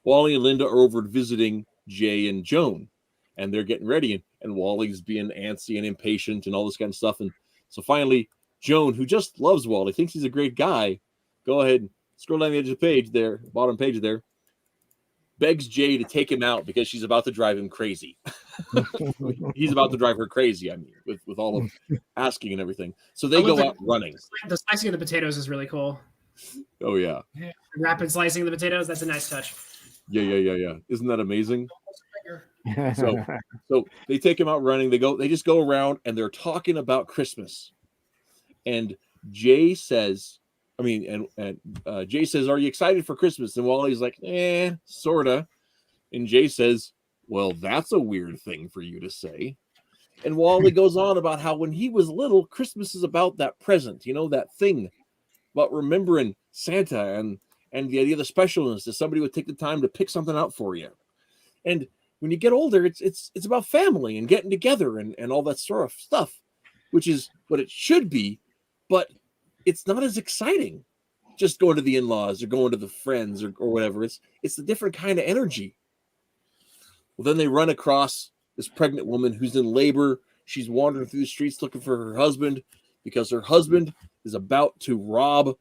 Wally and Linda are over visiting Jay and Joan, and they're getting ready, and Wally's being antsy and impatient and all this kind of stuff. And so finally, Joan, who just loves Wally, thinks he's a great guy, go ahead and scroll down the edge of the page there, bottom page there, begs Jay to take him out because she's about to drive him crazy. He's about to drive her crazy, I mean, with all of asking and everything. So they go out running. The slicing of the potatoes is really cool. Oh, yeah. Rapid slicing of the potatoes, that's a nice touch. Yeah. Isn't that amazing? So they take him out running. They just go around and they're talking about Christmas. And Jay says, Jay says, "Are you excited for Christmas?" And Wally's like, sorta. And Jay says, "Well, that's a weird thing for you to say." And Wally goes on about how when he was little, Christmas is about that present, that thing about remembering Santa and the idea of the specialness that somebody would take the time to pick something out for you. And when you get older, it's about family and getting together and all that sort of stuff, which is what it should be, but it's not as exciting just going to the in-laws or going to the friends or whatever. It's a different kind of energy. Well, then they run across this pregnant woman who's in labor. She's wandering through the streets looking for her husband because her husband is about to rob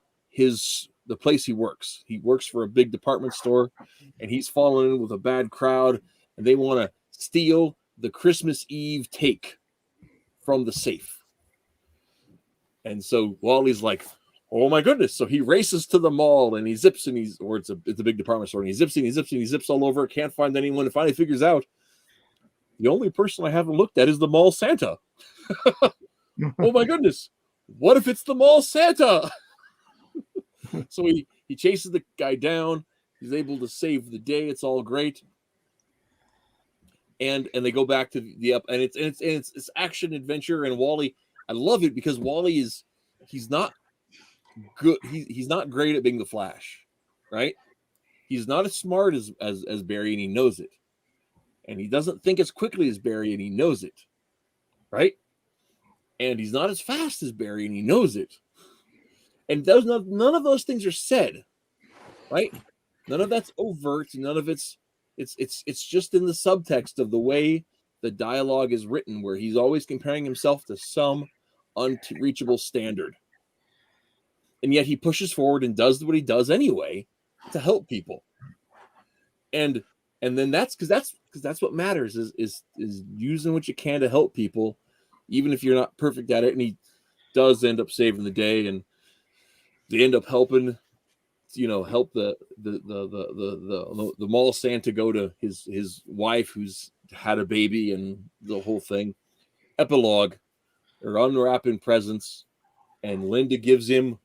the place he works. He works for a big department store, and he's fallen in with a bad crowd, and they want to steal the Christmas Eve cake from the safe. And so Wally's like, "Oh my goodness!" So he races to the mall and he zips and it's a big department store, and he zips all over. Can't find anyone, and finally figures out the only person I haven't looked at is the mall Santa. Oh my goodness! What if it's the mall Santa? So he chases the guy down. He's able to save the day. It's all great. And they go back to the up, and it's action adventure. And Wally, I love it because Wally he's not good. He's not great at being the Flash, right? He's not as smart as Barry, and he knows it. And he doesn't think as quickly as Barry, and he knows it, right? And he's not as fast as Barry, and he knows it. And none of those things are said, right? None of that's overt. None of it's just in the subtext of the way the dialogue is written, where he's always comparing himself to some unreachable standard. And yet he pushes forward and does what he does anyway to help people. And then that's what matters is using what you can to help people, even if you're not perfect at it. And he does end up saving the day, and they end up helping, help the mall Santa go to his wife who's had a baby and the whole thing. Epilogue, they're unwrapping presents, and Linda gives him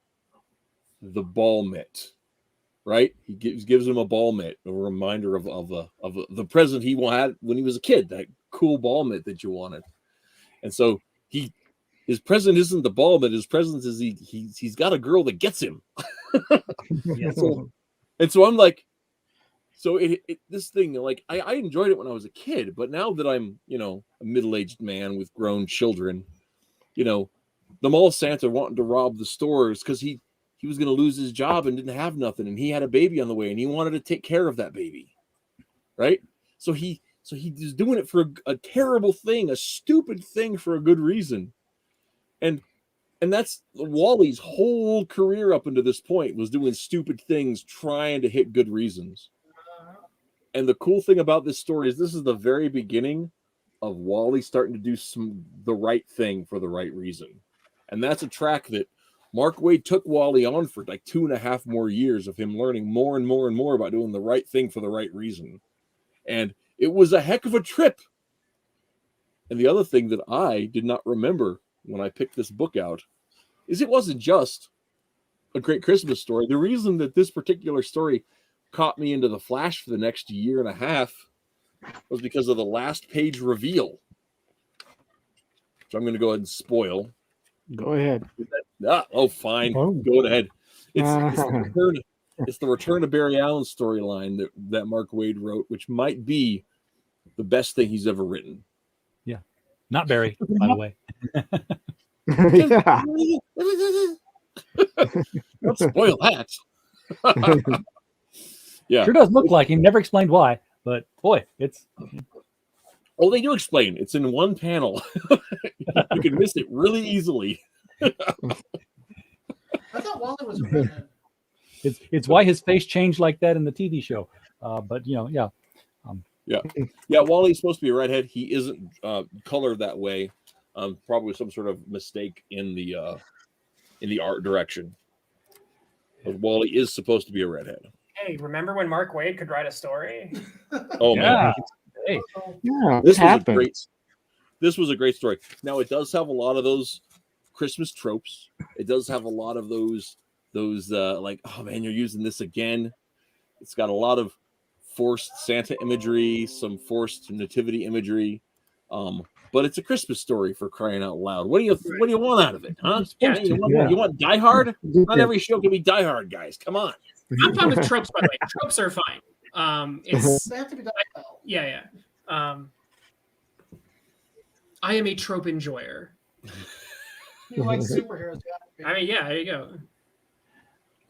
the ball mitt, right? He gives him a ball mitt, a reminder of the present he had when he was a kid, that cool ball mitt that you wanted. And so his present isn't the ball, but his present is he's got a girl that gets him. Yeah. So I'm like, this thing, like I enjoyed it when I was a kid, but now that I'm, a middle-aged man with grown children, the mall Santa wanting to rob the stores because he was going to lose his job and didn't have nothing, and he had a baby on the way, and he wanted to take care of that baby, right? So he's doing it for a terrible thing, a stupid thing for a good reason. And that's Wally's whole career up until this point, was doing stupid things, trying to hit good reasons. And the cool thing about this story is this is the very beginning of Wally starting to do the right thing for the right reason. And that's a track that Mark Waid took Wally on for like 2.5 more years of him learning more and more and more about doing the right thing for the right reason. And it was a heck of a trip. And the other thing that I did not remember when I picked this book out is it wasn't just a great Christmas story. The reason that this particular story caught me into the Flash for the next 1.5 years was because of the last page reveal, which I'm going to go ahead and spoil. Go ahead. Fine. Go ahead. It's the return of Barry Allen storyline that Mark Waid wrote, which might be the best thing he's ever written. Yeah. Not Barry, by the way. Yeah. Don't spoil that. Yeah. Sure does look like him. Never explained why, but boy, it's... Oh, they do explain. It's in one panel. You can miss it really easily. I thought Wally was a redhead. It's why his face changed like that in the TV show. But yeah. Yeah. Wally's supposed to be a redhead. He isn't colored that way. Probably some sort of mistake in the art direction. But Wally is supposed to be a redhead. Hey, remember when Mark Waid could write a story? Oh man! Hey. Yeah, This happened. was a great story. Now it does have a lot of those Christmas tropes. It does have a lot of those like, oh man, you're using this again. It's got a lot of forced Santa imagery, some forced nativity imagery. But it's a Christmas story, for crying out loud. What do you want out of it, huh? Yeah. You want Die Hard? Not every show can be Die Hard, guys. Come on. I'm fine with tropes, by the way. Tropes are fine. They have to be done well. Yeah. I am a trope enjoyer. You like superheroes? I mean, yeah, there you go.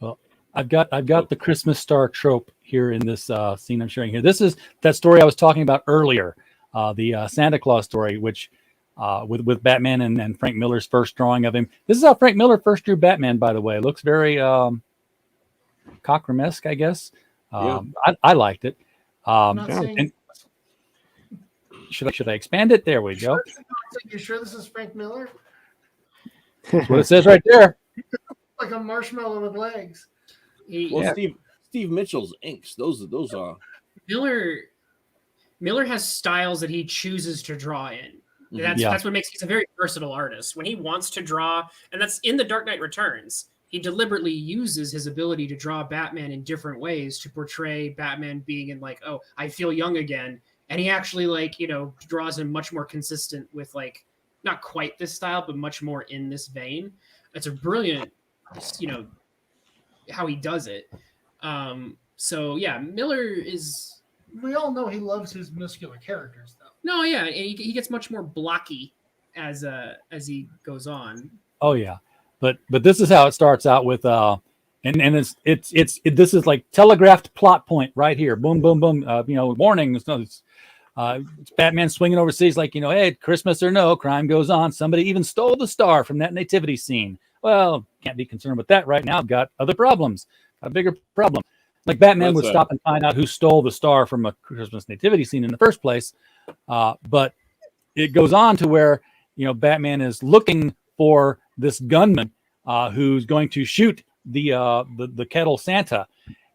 Well, I've got the Christmas star trope here in this scene I'm sharing here. This is that story I was talking about earlier, the Santa Claus story, which with Batman and Frank Miller's first drawing of him. This is how Frank Miller first drew Batman, by the way. It looks very Cockrum-esque, I guess. I liked it. And should I expand it? There we go. You sure this is Frank Miller? That's what it says right there. Like a marshmallow with legs. Steve Mitchell's inks. Those are Miller has styles that he chooses to draw in. That's what makes he's a very versatile artist. When he wants to draw, and that's in The Dark Knight Returns, he deliberately uses his ability to draw Batman in different ways to portray Batman being in like, oh, I feel young again. And he actually draws him much more consistent with not quite this style, but much more in this vein. It's a brilliant, how he does it. So yeah, Miller is. We all know he loves his muscular characters, though. No, yeah, and he gets much more blocky as he goes on. Oh yeah, but this is how it starts out with and this is like telegraphed plot point right here. Boom, boom, boom. Warning. It's Batman swinging overseas like, hey, Christmas or no, crime goes on. Somebody even stole the star from that nativity scene. Well, can't be concerned with that right now. I've got other problems, a bigger problem. Like Batman would stop and find out who stole the star from a Christmas nativity scene in the first place. But it goes on to where, Batman is looking for this gunman who's going to shoot the kettle Santa.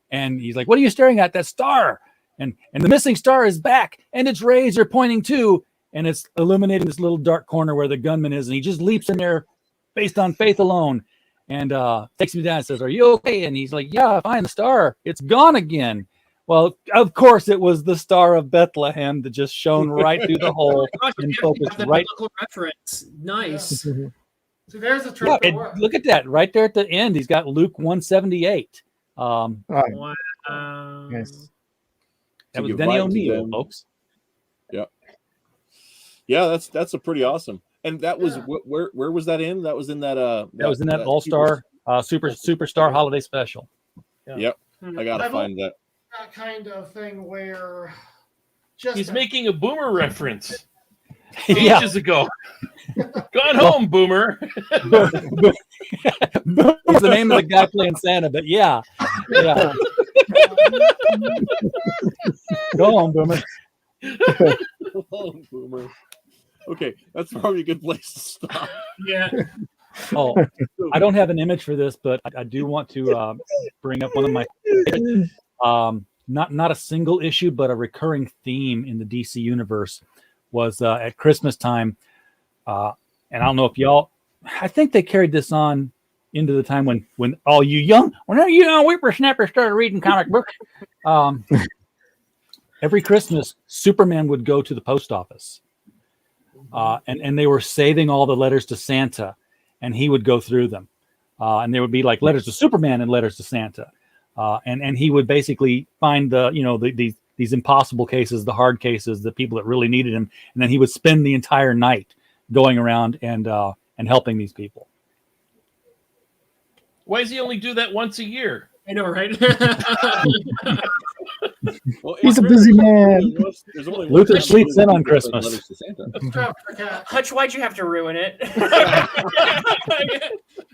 And he's like, what are you staring at? That star. And the missing star is back, and its rays are pointing to, and it's illuminating this little dark corner where the gunman is, and he just leaps in there based on faith alone, and takes me down and says, are you okay? And he's like, yeah, fine, the star, it's gone again. Well, of course, it was the Star of Bethlehem that just shone right through the hole and focused right. Reference. Nice. So there's a trick. Look at that right there at the end. He's got Luke 178. Wow. Yes. That was Denny O'Neil, folks. Yeah, that's a pretty awesome. And that was where was that in? That was in that that was in that All-Star Superstar Holiday Special. Yeah. Yep. I gotta find that. That kind of thing where he's making a Boomer reference Yeah. ages ago. Gone home, Boomer. It's the name of the guy playing Santa, but yeah. Go on, Boomer. Go on, Boomer. Okay, that's probably a good place to stop. Yeah. Oh, I don't have an image for this, but I do want to bring up one of my favorite, not a single issue, but a recurring theme in the DC universe was at Christmas time. And I don't know if I think they carried this on into the time when all you young whippersnappers started reading comic books. Every Christmas, Superman would go to the post office, and they were saving all the letters to Santa, and he would go through them, and there would be like letters to Superman and letters to Santa, and he would basically find these impossible cases, the hard cases, the people that really needed him, and then he would spend the entire night going around and helping these people. Why does he only do that once a year? I know, right? Well, He's a busy man. Luther sleeps in on Christmas. Hutch, why'd you have to ruin it?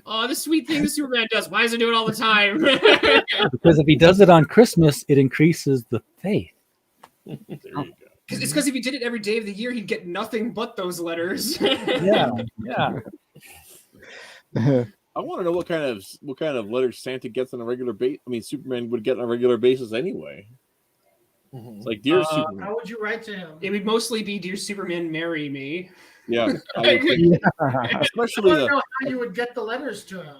Oh, the sweet thing the Superman does. Why does it do it all the time? Because if he does it on Christmas, it increases the faith. There you go. It's because if he did it every day of the year, he'd get nothing but those letters. Yeah. I want to know what kind of letters Santa gets on a regular basis. I mean, Superman would get on a regular basis anyway. It's like, dear Superman. How would you write to him? It would mostly be, "Dear Superman, marry me." Yeah, I especially want to know how you would get the letters to him.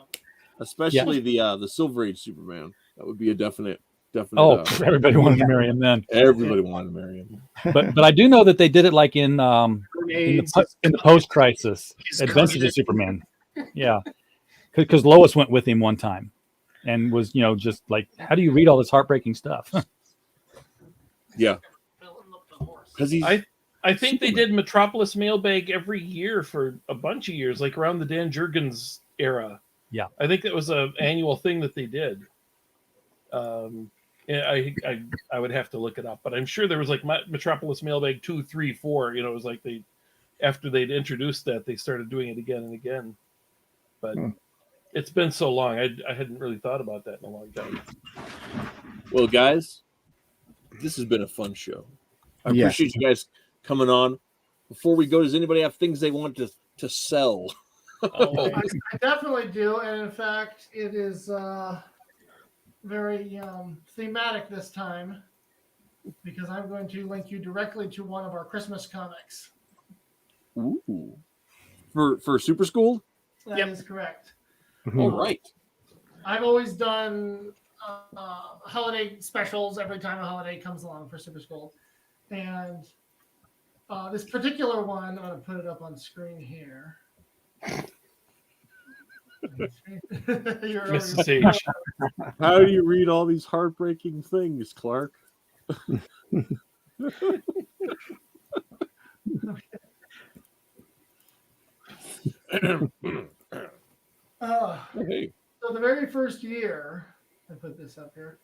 the Silver Age Superman. That would be a definite. Oh, everybody wanted to marry him then. Everybody wanted to marry him. But I do know that they did it like in the post-crisis Adventures of Superman. Yeah, because Lois went with him one time, and was just like, how do you read all this heartbreaking stuff? Yeah, because I think they did Metropolis Mailbag every year for a bunch of years, like around the Dan Jurgens era. Yeah, I think that was an annual thing that they did. I would have to look it up, but I'm sure there was like Metropolis Mailbag 2, 3, 4. It was like after they'd introduced that, they started doing it again and again. But it's been so long, I hadn't really thought about that in a long time. Well, guys, this has been a fun show. I appreciate you guys coming on. Before we go, does anybody have things they want to sell? I definitely do, and in fact, it is very thematic this time, because I'm going to link you directly to one of our Christmas comics. Ooh, for Super School? That is correct. All right. I've always done holiday specials every time a holiday comes along for Super School, and this particular one, I'm going to put it up on screen here. Mrs. H. How do you read all these heartbreaking things, Clark? Hey. So the very first year, I put this up here.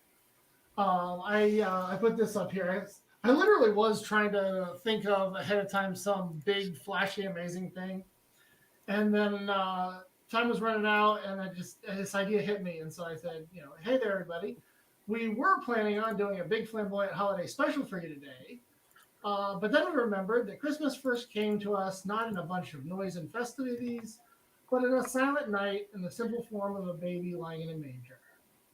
I put this up here. I literally was trying to think of ahead of time some big, flashy, amazing thing, and then time was running out, and this idea hit me, and so I said, hey there, everybody. We were planning on doing a big flamboyant holiday special for you today, but then we remembered that Christmas first came to us not in a bunch of noise and festivities, but in a silent night in the simple form of a baby lying in a manger.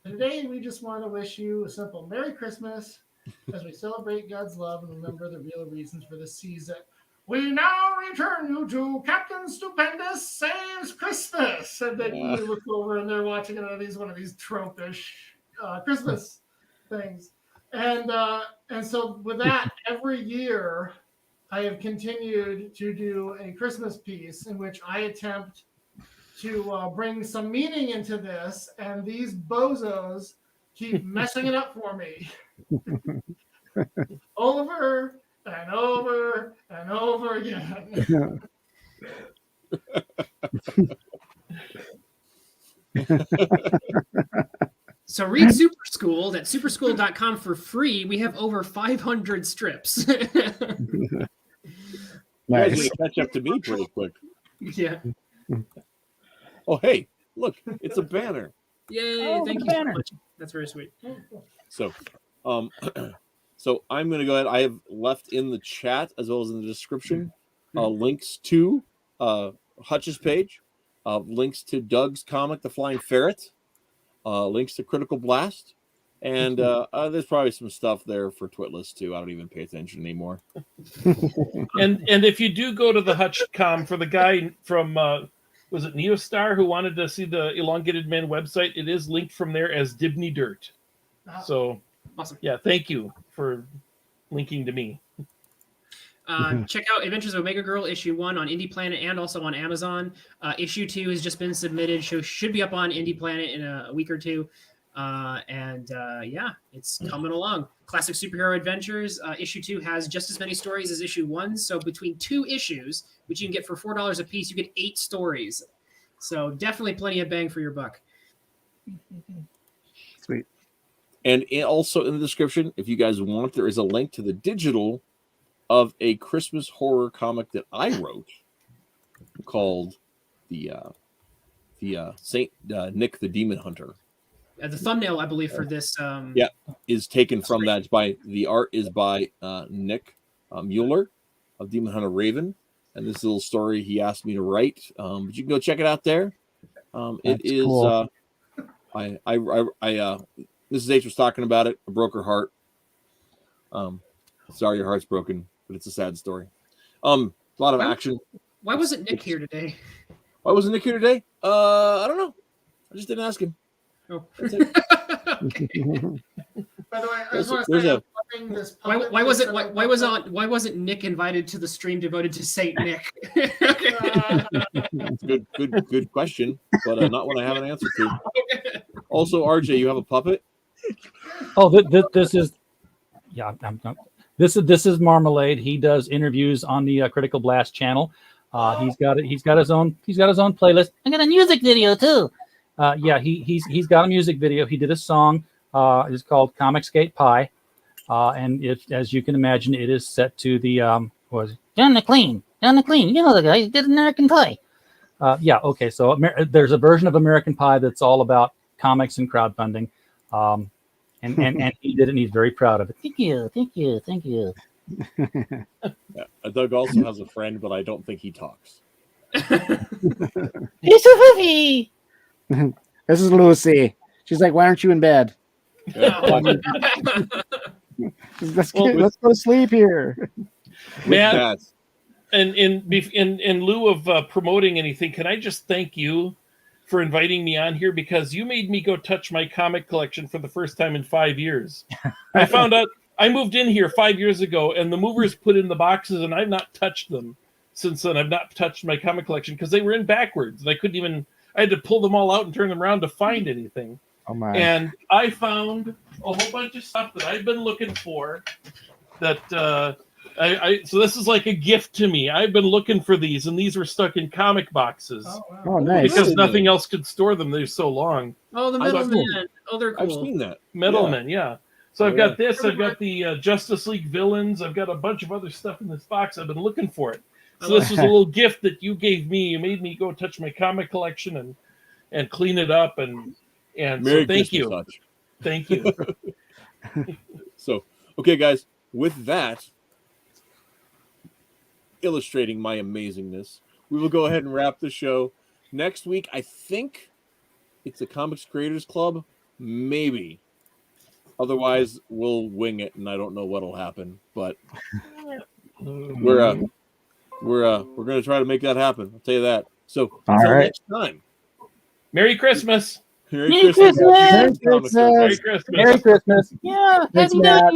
And today, we just want to wish you a simple Merry Christmas as we celebrate God's love and remember the real reasons for the season. We now return you to Captain Stupendous Saves Christmas. And then you look over and they're watching one of these tropish Christmas things. And so with that, every year I have continued to do a Christmas piece in which I attempt to bring some meaning into this, and these bozos keep messing it up for me. Over and over and over again. So read Super School at superschool.com for free. We have over 500 strips. Nice. Catch up to me pretty quick. Yeah. Oh, hey, look, it's a banner. Yay, thank you so much. That's very sweet. So, so I'm going to go ahead. I have left in the chat as well as in the description links to Hutch's page, links to Doug's comic, The Flying Ferret, links to Critical Blast, and there's probably some stuff there for Twitless too. I don't even pay attention anymore. And if you do go to the Hutch.com for the guy from was it Neostar who wanted to see the Elongated Man website, it is linked from there as Dibney Dirt. So awesome. Yeah, thank you for linking to me. Check out Adventures of Omega Girl issue 1 on Indie Planet and also on Amazon. Issue 2 has just been submitted, so should be up on Indie Planet in a week or two. Yeah, it's coming along. Classic Superhero Adventures issue 2 has just as many stories as issue 1. So between 2 issues, which you can get for $4 a piece, you get 8 stories. So definitely plenty of bang for your buck. Sweet. And also in the description, if you guys want, there is a link to the digital of a Christmas horror comic that I wrote called the the Saint Nick the Demon Hunter. The thumbnail, I believe, for this is taken from that. The art is by Nick Mueller of Demon Hunter Raven, and this little story he asked me to write. But you can go check it out there. It is cool. Mrs. H was talking about it. I broke her heart. Sorry your heart's broken, but it's a sad story. A lot of action. Why wasn't Nick here today? Why wasn't Nick here today? I don't know. I just didn't ask him. Oh. By the way, I just want to say, I'm this why wasn't Nick invited to the stream devoted to Saint Nick? Good question, but not one I have an answer to. Also, RJ, you have a puppet? Oh, this is this is Marmalade. He does interviews on the Critical Blast channel. He's got his own playlist. I got a music video too. He's got a music video. He did a song. It's called Comic Skate Pie, and as you can imagine, it is set to the John McClean. You know the guy. He did American Pie. Okay. So there's a version of American Pie that's all about comics and crowdfunding, and he did it. And he's very proud of it. Thank you. Doug also has a friend, but I don't think he talks. He's so happy. This is Lucy. She's like, "Why aren't you in bed?" Let's go to sleep here. Matt, and in lieu of promoting anything, can I just thank you for inviting me on here, because you made me go touch my comic collection for the first time in 5 years. I found out I moved in here 5 years ago, and the movers put in the boxes, and I've not touched them since then. I've not touched my comic collection because they were in backwards, and I had to pull them all out and turn them around to find anything. Oh my! And I found a whole bunch of stuff that I've been looking for. So this is like a gift to me. I've been looking for these, and these were stuck in comic boxes. Oh, nice! Because nothing else could store them. They're so long. Oh, the Metalmen. Oh, they're cool. I've seen that. Metalmen, yeah. So I've got this. I've got the Justice League villains. I've got a bunch of other stuff in this box. I've been looking for it. So this was a little gift that you gave me. You made me go touch my comic collection and clean it up and Merry so thank you. Touch. Thank you. So, okay, guys, with that, illustrating my amazingness, we will go ahead and wrap the show. Next week, I think it's a Comics Creators Club, maybe. Otherwise, we'll wing it, and I don't know what'll happen. But we're going to try to make that happen. I'll tell you that. So until next time, Merry Christmas. Merry Christmas. Merry Christmas. Merry Christmas. Yeah. Thanks, Matt.